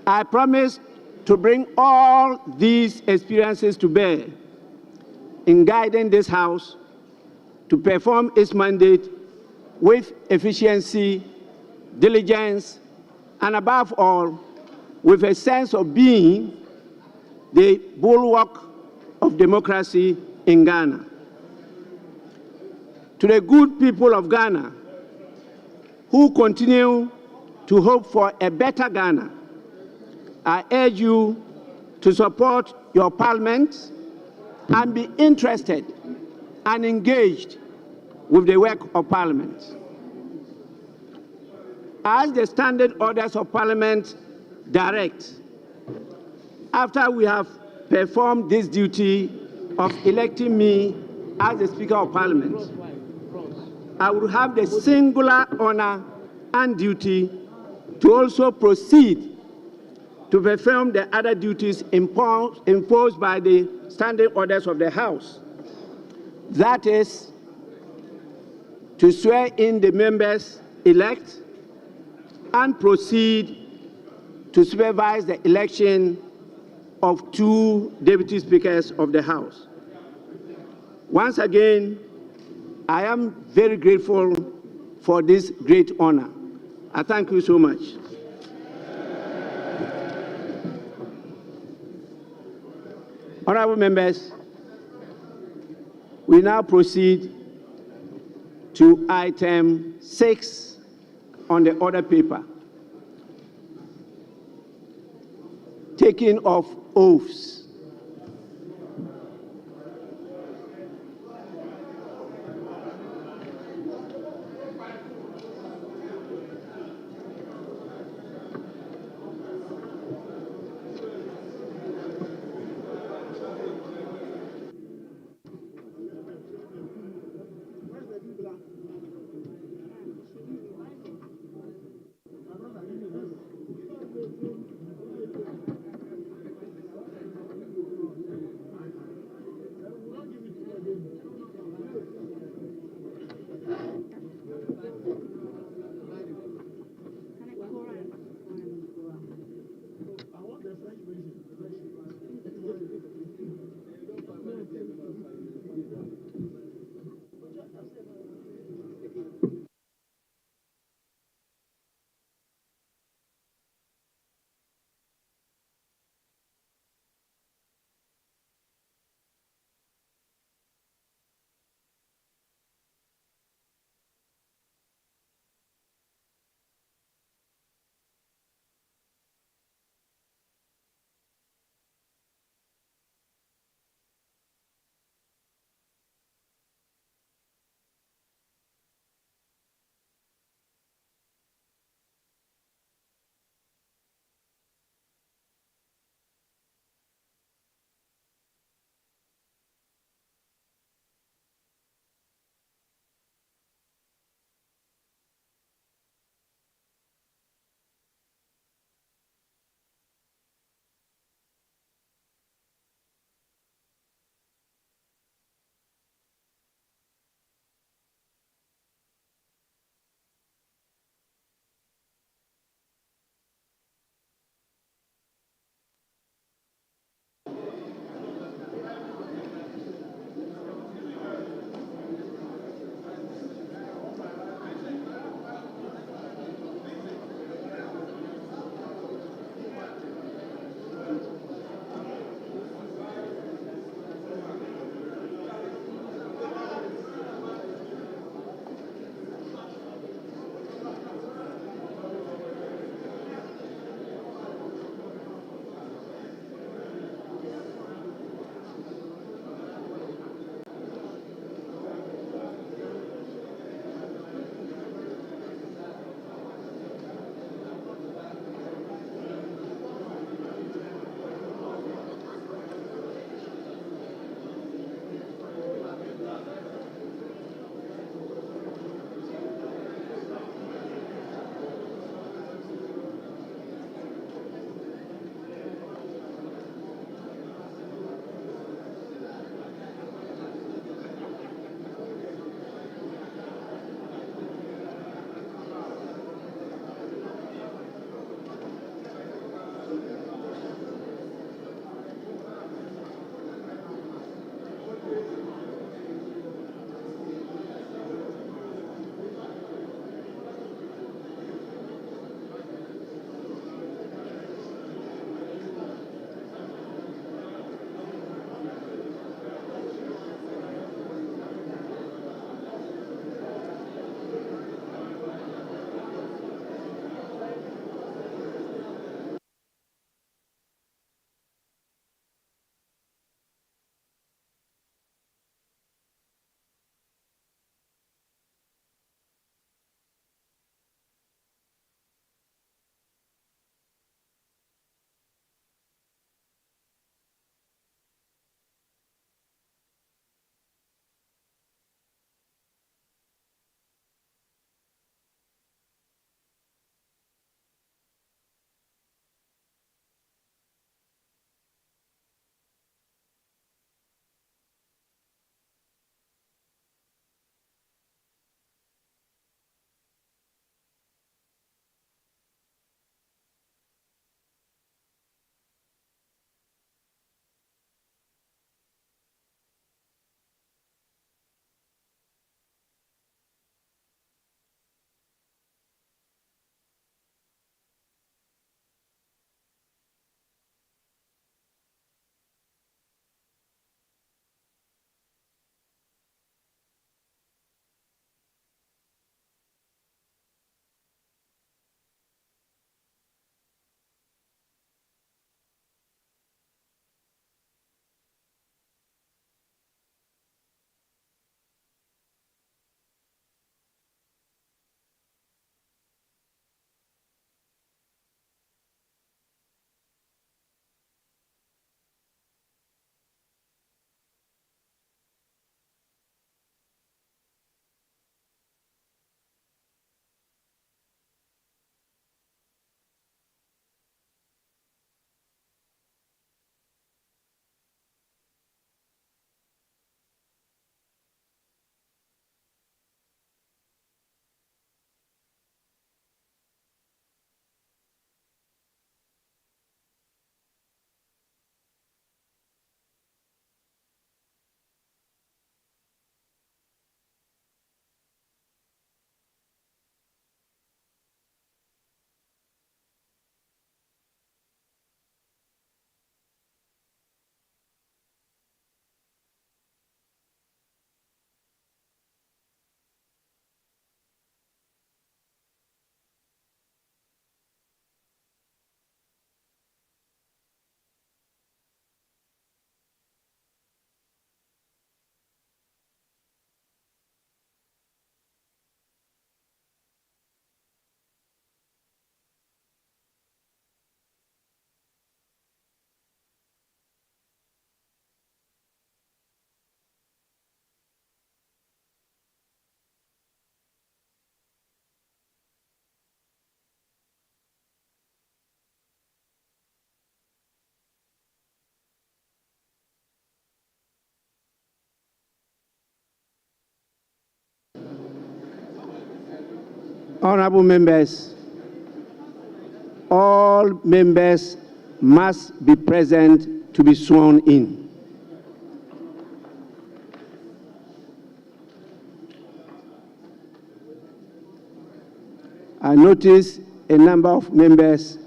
I promise to bring all these experiences to bear in guiding this House to perform its mandate with efficiency, diligence, and above all, with a sense of being the bulwark of democracy in Ghana. To the good people of Ghana who continue to hope for a better Ghana, I urge you to support your parliament and be interested and engaged with the work of parliament. As the standard orders of parliament direct, after we have performed this duty of electing me as the Speaker of Parliament, I will have the singular honor and duty to also proceed to perform the other duties imposed by the standing orders of the House. That is, to swear in the members elect and proceed to supervise the election of 2 deputy speakers of the House. Once again, I am very grateful for this great honor. I thank you so much. Honorable members, we now proceed to item 6 on the order paper, taking of oaths. Honorable members, all members must be present to be sworn in. I notice a number of members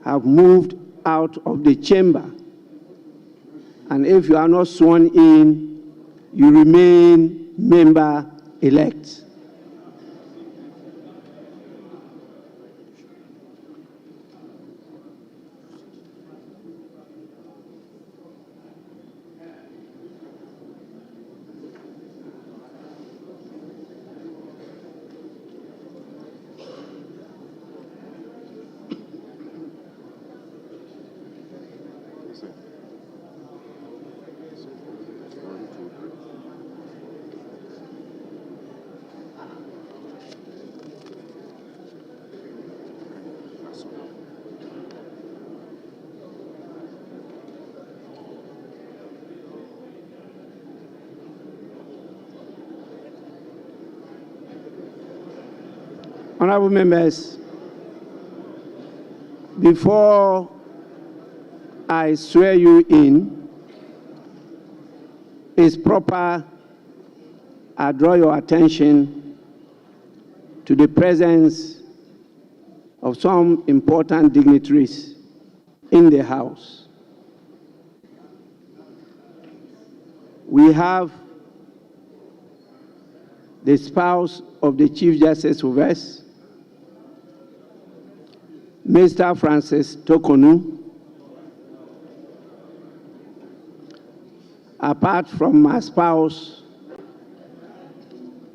have moved out of the chamber. And if you are not sworn in, you remain member-elect. Honorable members, before I swear you in, it's proper I draw your attention to the presence of some important dignitaries in the House. We have the spouse of the Chief Justice of us, Mr. Francis Tokonu. Apart from my spouse,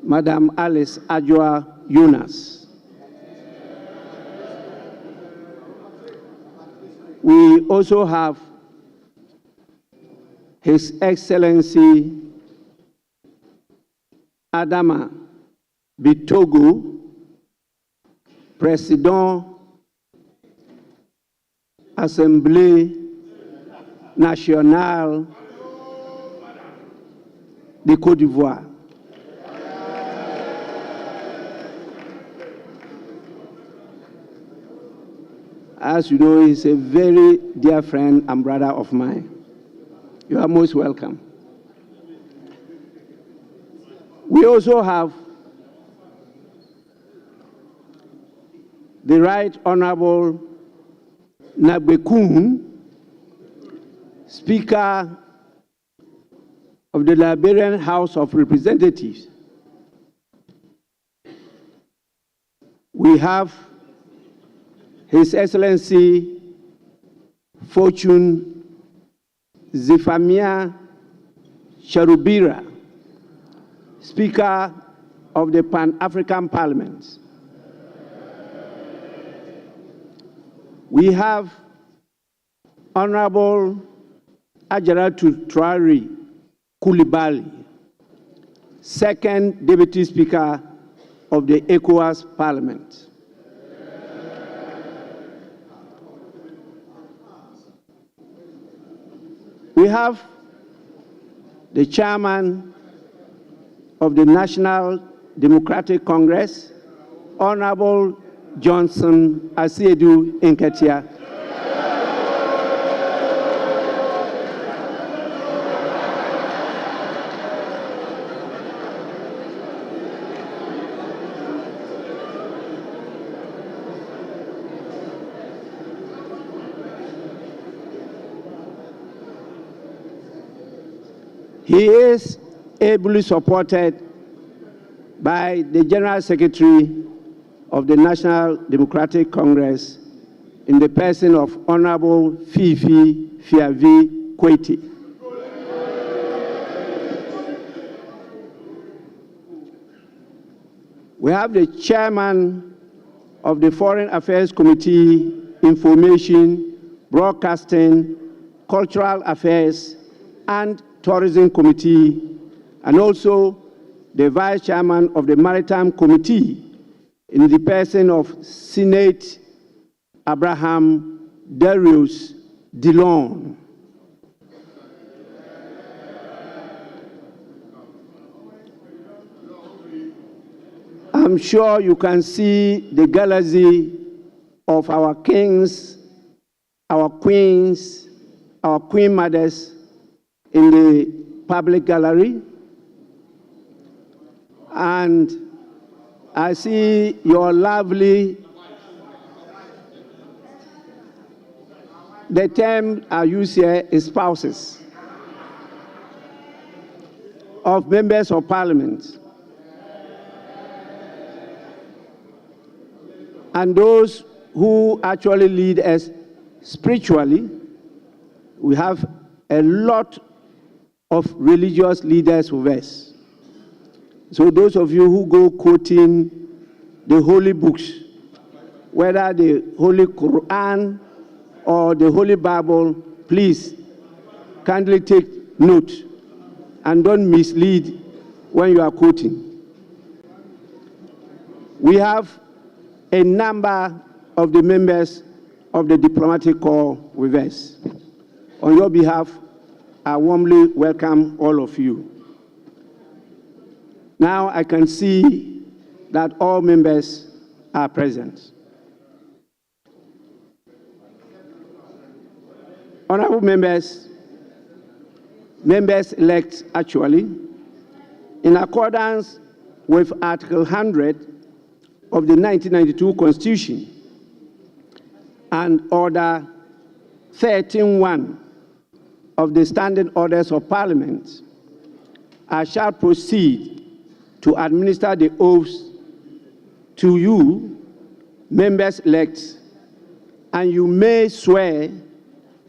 Madam Alice Ajua Yunus. We also have His Excellency Adama Bitogo, Président Assemblée Nationale de Côte d'Ivoire. As you know, he's a very dear friend and brother of mine. You are most welcome. We also have the Right Honorable Nabekun, Speaker of the Liberian House of Representatives. We have His Excellency Fortune Zefamia Cherubira, Speaker of the Pan-African Parliament. We have Honorable Ajaratu Traore Coulibaly, Second Deputy Speaker of the ECOWAS Parliament. We have the Chairman of the National Democratic Congress, Honorable Johnson Asiedu Nketia. He is ably supported by the General Secretary of the National Democratic Congress in the person of Honorable Fifi Fiavi Kweti. We have the Chairman of the Foreign Affairs Committee, Information, Broadcasting, Cultural Affairs, and Tourism Committee, and also the Vice Chairman of the Maritime Committee in the person of Senate Abraham Darius Dillon. I'm I'm sure you can see the galaxy of our kings, our queens, our queen mothers in the public gallery. And I see your lovely, the term I use here is spouses of members of parliament. And those who actually lead us spiritually. We have a lot of religious leaders with us. So those of you who go quoting the holy books, whether the Holy Quran or the Holy Bible, please kindly take note and don't mislead when you are quoting. We have a number of the members of the diplomatic corps with us. On your behalf, I warmly welcome all of you. Now I can see that all members are present. Honorable members, members-elect actually, in accordance with Article 100 of the 1992 Constitution and Order 13.1 of the Standing Orders of Parliament, I shall proceed to administer the oaths to you, members-elect, and you may swear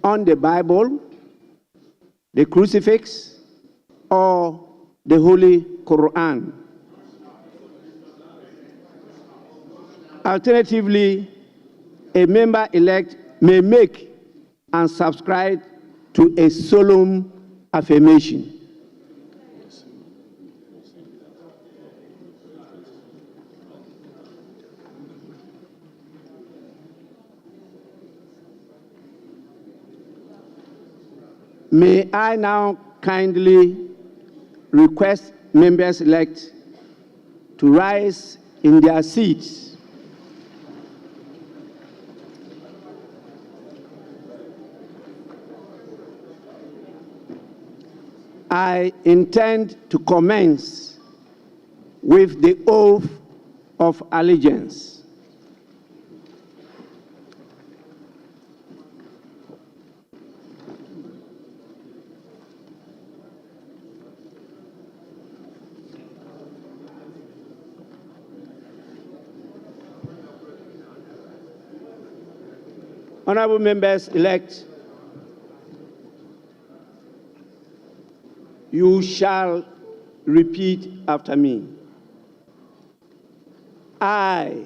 on the Bible, the crucifix, or the Holy Quran. Alternatively, a member-elect may make and subscribe to a solemn affirmation. May I now kindly request members-elect to rise in their seats. I intend to commence with the oath of allegiance. Honorable members-elect, you shall repeat after me. I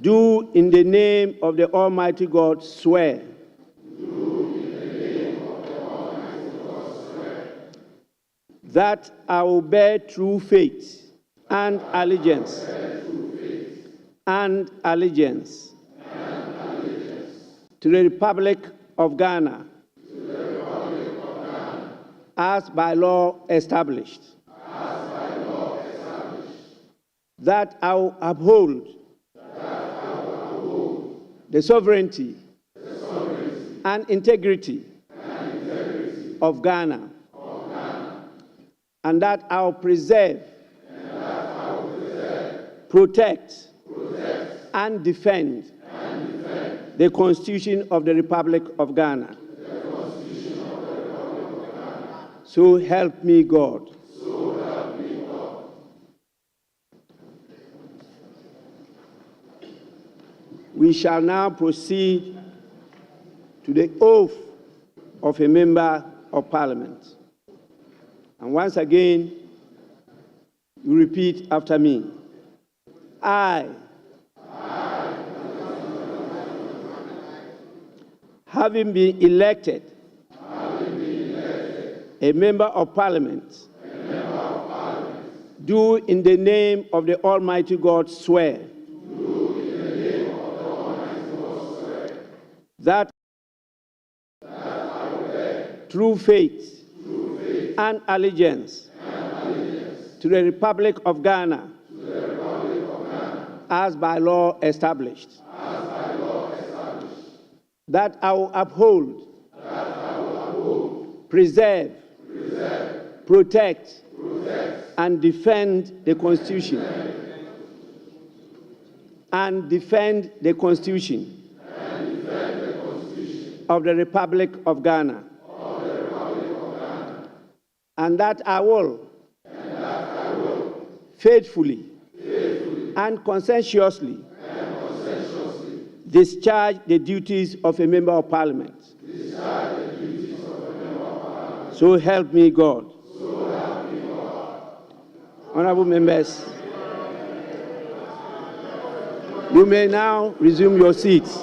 do in the name of the Almighty God swear that I will bear true faith and allegiance to the Republic of Ghana, as by law established, that I will uphold the sovereignty and integrity of Ghana, and that I will preserve, protect, and defend the Constitution of the Republic of Ghana. So help me God. We shall now proceed to the oath of a member of Parliament. And once again, you repeat after me. I, having been elected a member of Parliament, do in the name of the Almighty God swear that through faith and allegiance to the Republic of Ghana as by law established, that I will uphold, preserve, protect, and defend the Constitution of the Republic of Ghana, and that I will faithfully and conscientiously discharge the duties of a member of Parliament. So help me God. Honorable members, you may now resume your seats.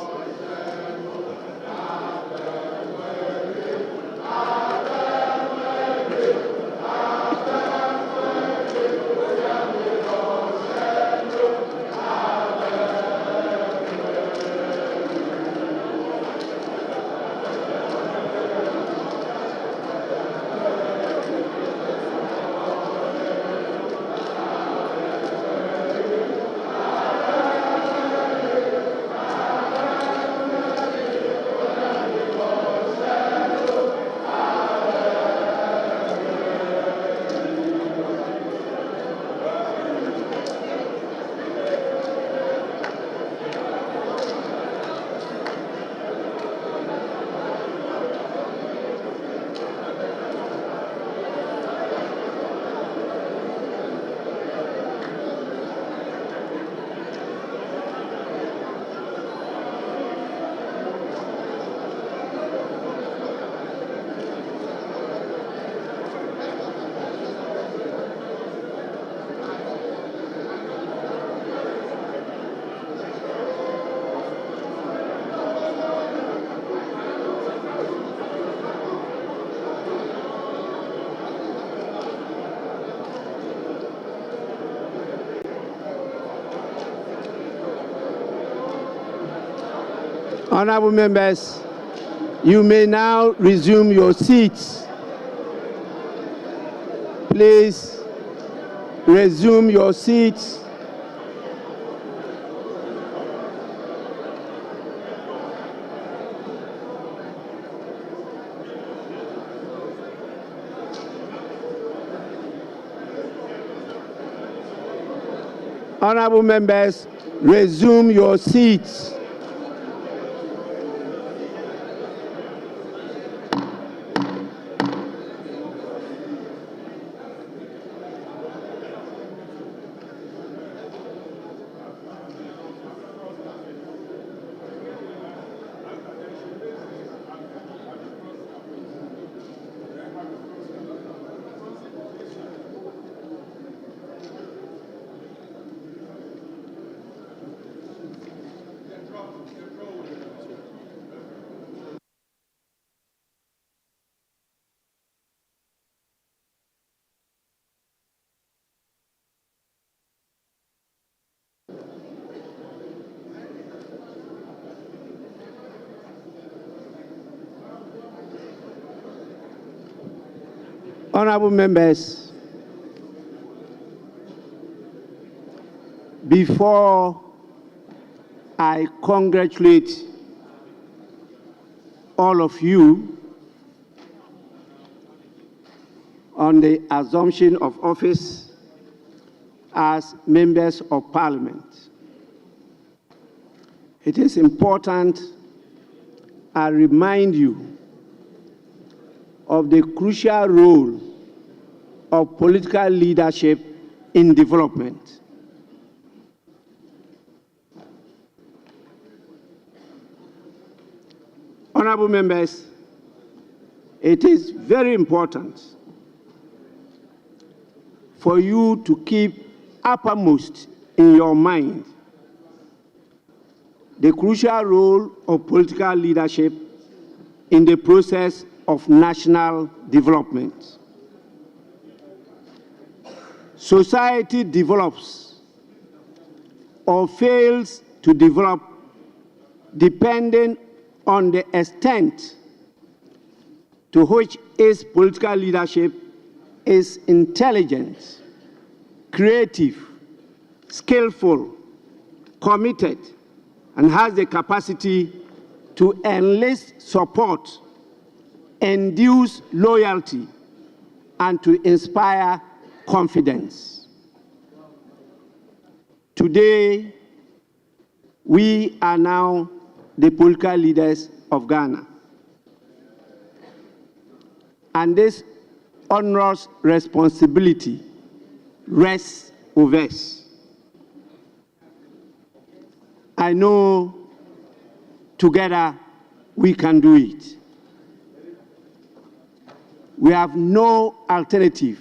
Honorable members, you may now resume your seats. Please resume your seats. Honorable members, resume your seats. Honorable members, before I congratulate all of you on the assumption of office as members of Parliament, it is important I remind you of the crucial role of political leadership in development. Honorable members, it is very important for you to keep uppermost in your mind the crucial role of political leadership in the process of national development. Society develops or fails to develop depending on the extent to which its political leadership is intelligent, creative, skillful, committed, and has the capacity to enlist support, induce loyalty, and to inspire confidence. Today, we are now the political leaders of Ghana. And this onerous responsibility rests with us. I know together we can do it. We have no alternative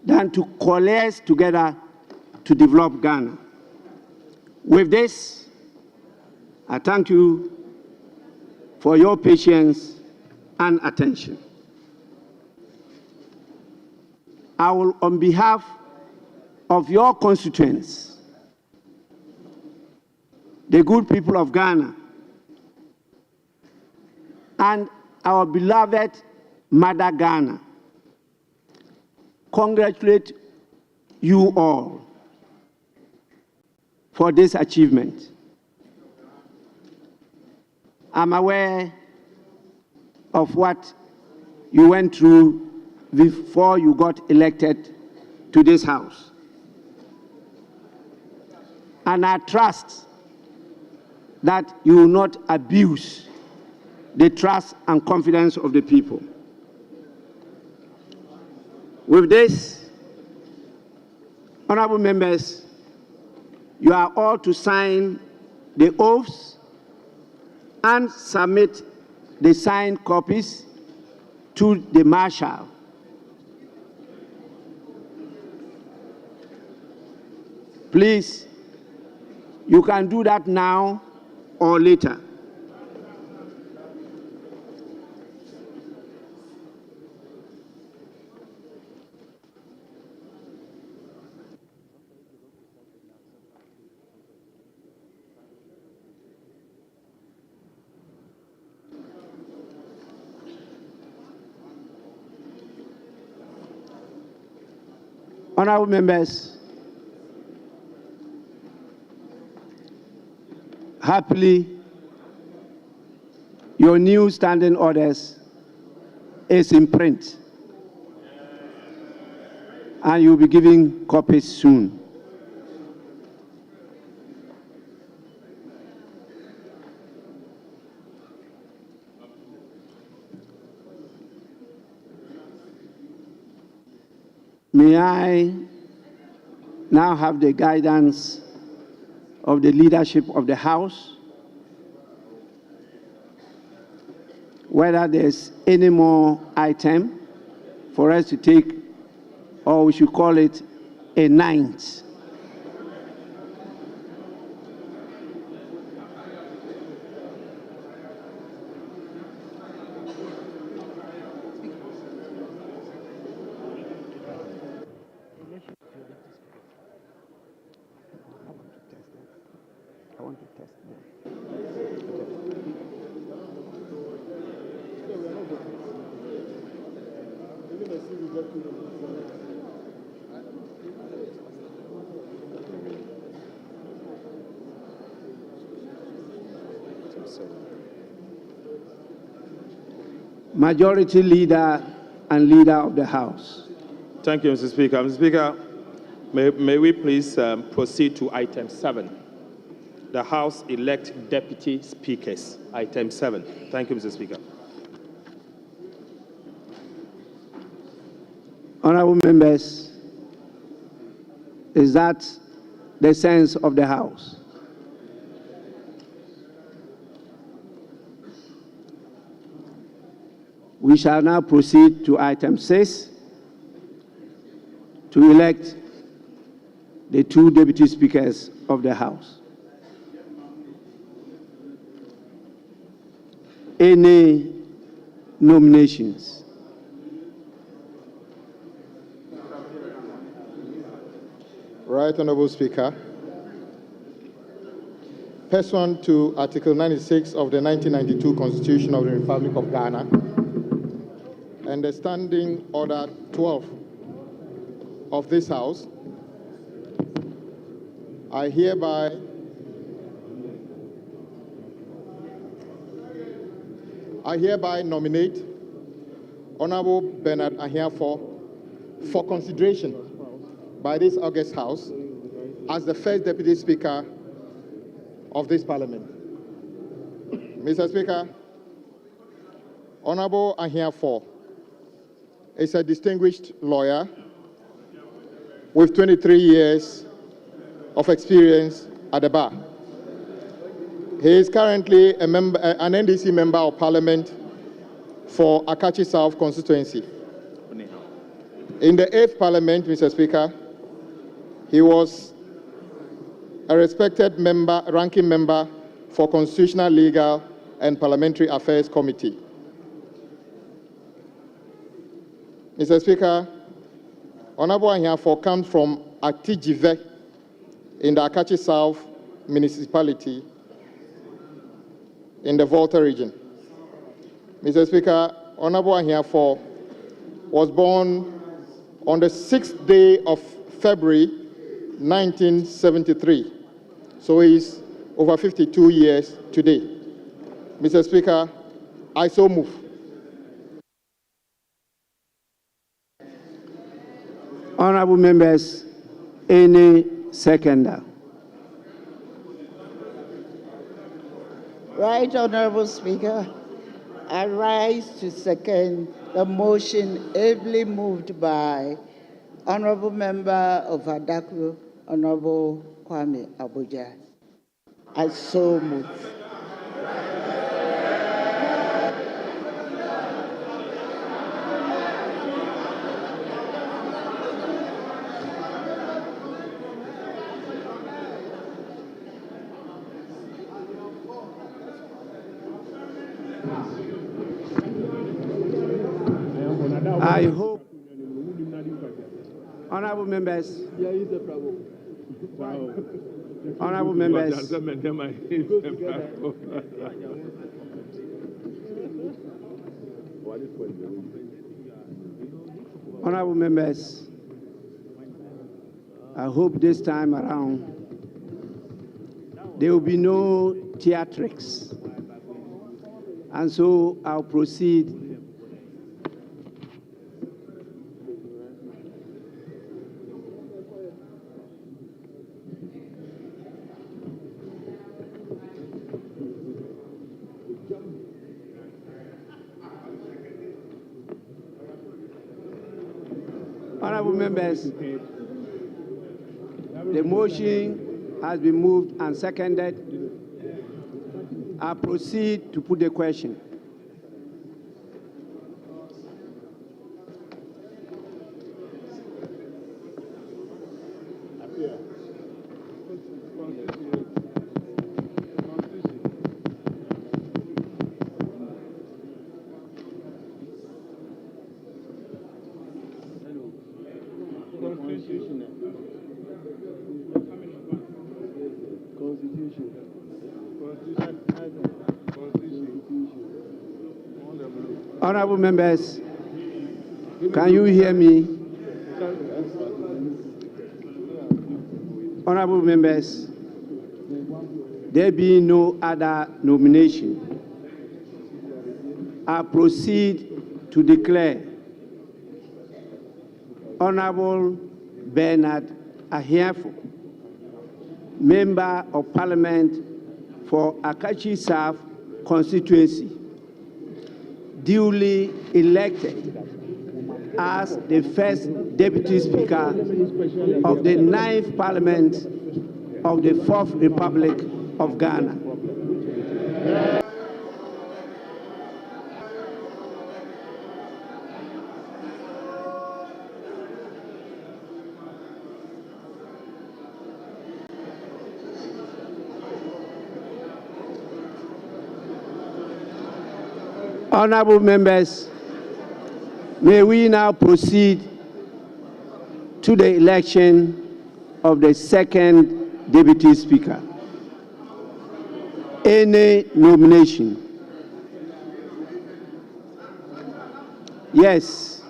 than to coalesce together to develop Ghana. With this, I thank you for your patience and attention. I will, on behalf of your constituents, the good people of Ghana, and our beloved Mother Ghana, congratulate you all for this achievement. I'm aware of what you went through before you got elected to this house. And I trust that you will not abuse the trust and confidence of the people. With this, honorable members, you are all to sign the oaths and submit the signed copies to the marshal. Please, you can do that now or later. Honorable members, happily, your new standing orders is in print, and you'll be giving copies soon. May I now have the guidance of the leadership of the House, whether there's any more item for us to take, or we should call it a ninth. I want to test them. Majority Leader and Leader of the House. Thank you, Mr. Speaker. Mr. Speaker, may we please proceed to item 7. The House elect deputy speakers, item 7. Thank you, Mr. Speaker. Honorable members, is that the sense of the House? We shall now proceed to item 6 to elect the 2 deputy speakers of the House. Any nominations? Right, Honorable Speaker. Pursuant to Article 96 of the 1992 Constitution of the Republic of Ghana, and the Standing Order 12 of this House, I hereby nominate Honorable Bernard Ahiafo for consideration by this August House as the first Deputy Speaker of this Parliament. Mr. Speaker, Honorable Ahiafo is a distinguished lawyer with 23 years of experience at the bar. He is currently an NDC Member of Parliament for Akachi South constituency. In the 8th Parliament, Mr. Speaker, he was a respected member, ranking member for Constitutional, Legal and Parliamentary Affairs Committee. Mr. Speaker, Honorable Ahiafo comes from Atijive in the Akachi South municipality in the Volta region. Mr. Speaker, Honorable Ahiafo was born on the 6th day of February 1973, so he is over 52 years today. Mr. Speaker, I so move. Honorable members, any seconder? Right, Honorable Speaker. I rise to second the motion ably moved by Honorable Member of Adaklu, Honorable Kwame Abuja. I so move. I hope, honorable members, honorable members, honorable members, I hope this time around there will be no theatrics, and so I'll proceed. Honorable members, the motion has been moved and seconded. I proceed to put the question. Honorable members, can you hear me? Honorable members, there being no other nomination, I proceed to declare Honorable Bernard Ahiafo, Member of Parliament for Akachi South constituency, duly elected as the first Deputy Speaker of the 9th Parliament of the 4th Republic of Ghana. Honorable members, may we now proceed to the election of the second Deputy Speaker. Any nomination? Yes.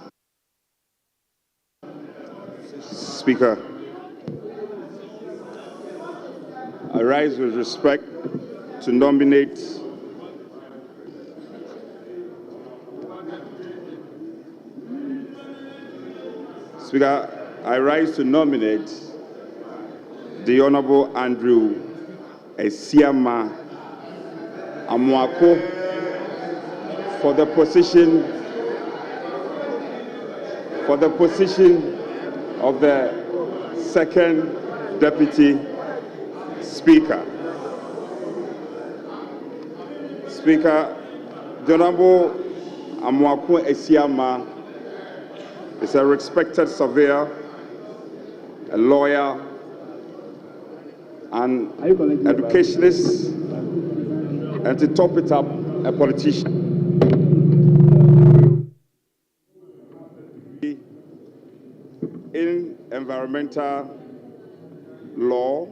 Speaker, I rise with respect to nominate the Honorable Andrew Esiama Amuako for the position of the second Deputy Speaker. Speaker, the Honorable Amuako Esiama is a respected surveyor, a lawyer, an educationist, and to top it up, a politician. In environmental law,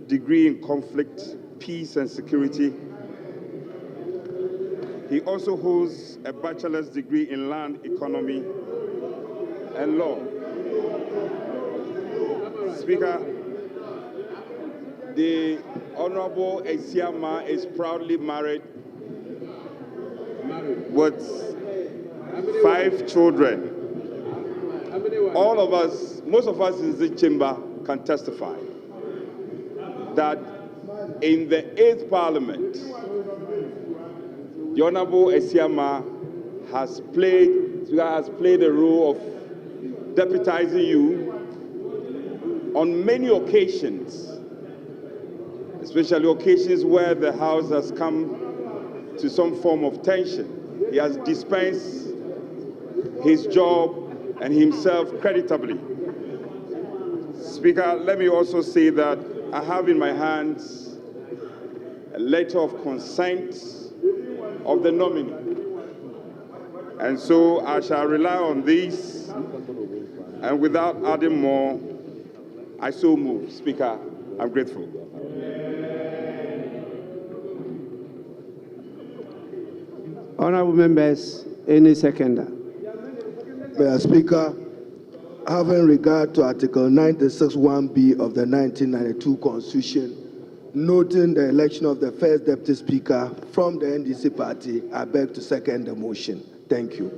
degree in conflict, peace and security. He also holds a bachelor's degree in land economy and law. Speaker, the Honorable Esiama is proudly married with 5 children. All of us, most of us in this chamber can testify that in the 8th Parliament, the Honorable Esiama has played the role of deputizing you on many occasions, especially occasions where the House has come to some form of tension. He has dispensed his job and himself creditably. Speaker, let me also say that I have in my hands a letter of consent of the nominee. And so I shall rely on this, and without adding more, I so move. Speaker, I'm grateful. Honorable members, any seconder? Mr. Speaker, having regard to Article 96(1)(b) of the 1992 Constitution, noting the election of the first Deputy Speaker from the NDC party, I beg to second the motion. Thank you.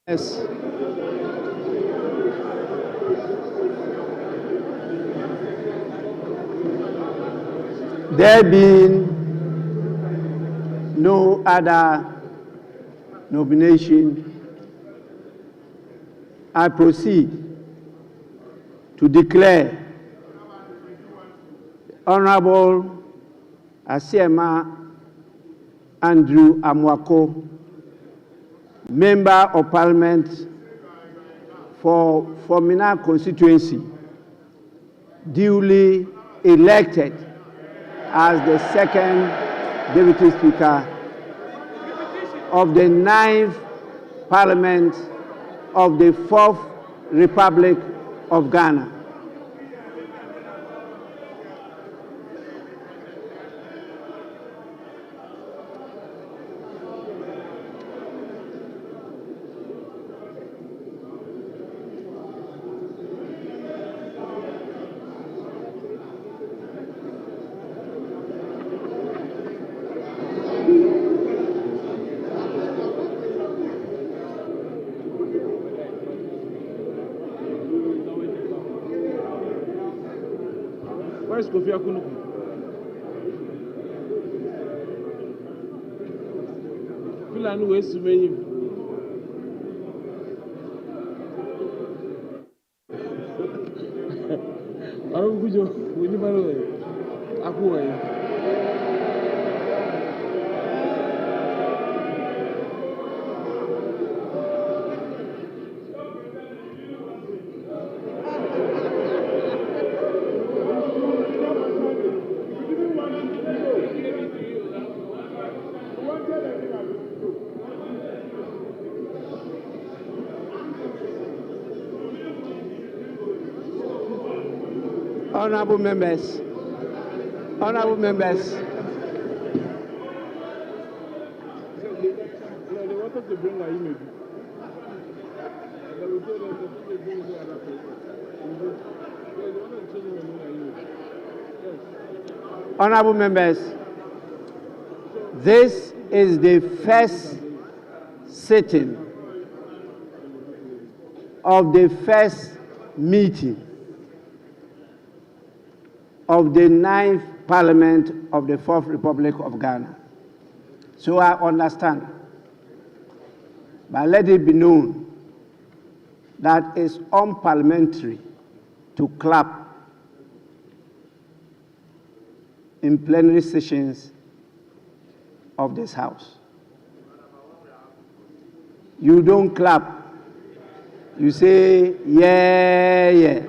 Yes. There being no other nomination, I proceed to declare Honorable Esiama Andrew Amuako, Member of Parliament for Formina constituency, duly elected as the second Deputy Speaker of the 9th Parliament of the 4th Republic of Ghana. Where's Kofi Akunuku? Filanu Wesumeyi. Around Gujo, we never know. Akuway. Honorable members, honorable members, They wanted to bring an image. They will tell them that they bring the other person. They wanted to change the image. Yes. honorable members, this is the first sitting of the first meeting of the 9th Parliament of the 4th Republic of Ghana. So I understand, but let it be known that it's unparliamentary to clap in plenary sessions of this House. You don't clap. You say, yeah, yeah.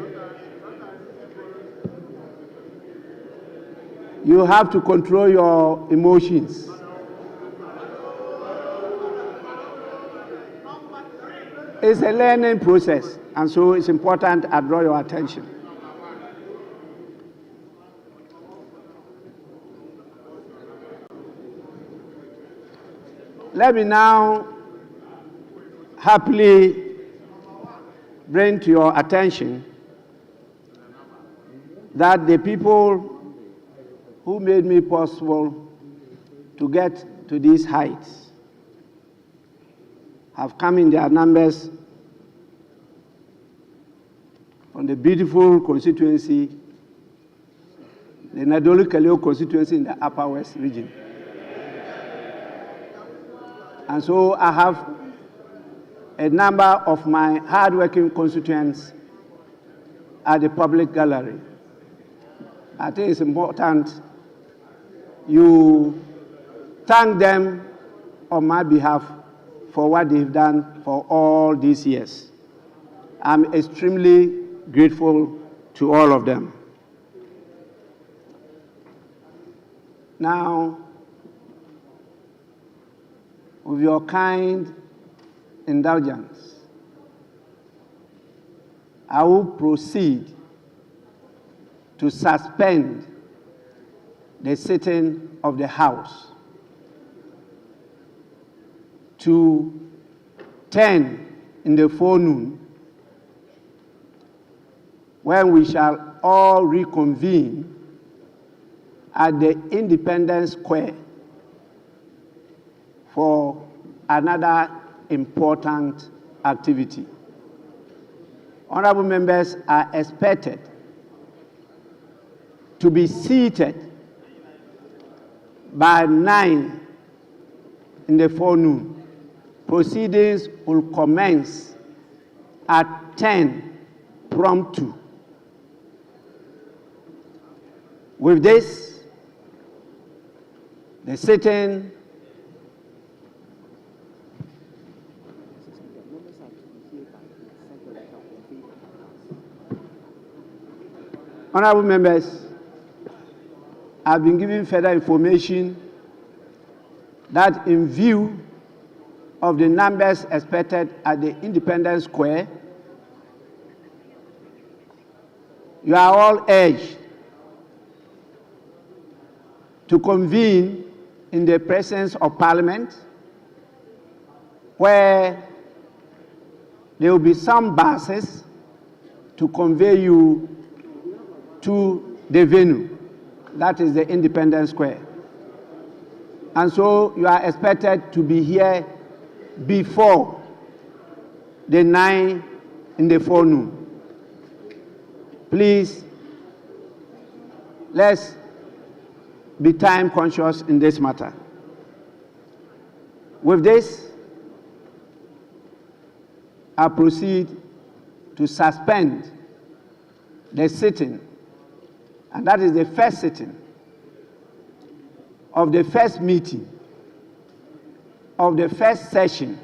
You have to control your emotions. It's a learning process, and so it's important I draw your attention. Let me now happily bring to your attention that the people who made me possible to get to these heights have come in their numbers from the beautiful constituency, the Nadolu-Kaleo constituency in the Upper West region. And so I have a number of my hard-working constituents at the public gallery. I think it's important you thank them on my behalf for what they've done for all these years. I'm extremely grateful to all of them. Now, with your kind indulgence, I will proceed to suspend the sitting of the House to 10 in the forenoon, when we shall all reconvene at the Independence Square for another important activity. Honorable members are expected to be seated by 9 in the forenoon. Proceedings will commence at 10 promptu. With this, the sitting honorable members, I've been given further information that in view of the numbers expected at the Independence Square, you are all urged to convene in the presence of Parliament, where there will be some buses to convey you to the venue, that is the Independence Square. And so you are expected to be here before the 9 in the forenoon. Please, let's be time conscious in this matter. With this, I proceed to suspend the sitting, and that is the first sitting of the first meeting of the first session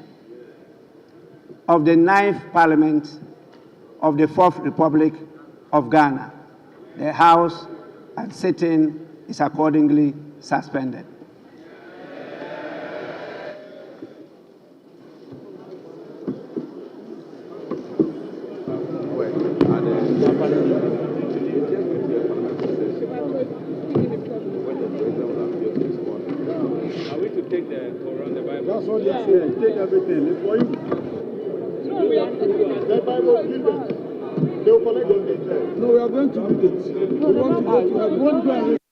of the 9th Parliament of the 4th Republic of Ghana. The House and sitting is accordingly suspended. to take the Quran, the Bible. That's what they're saying. Take everything. It's for you. The Bible, leave it. They will collect the. No, we are going to read it. We want to go to.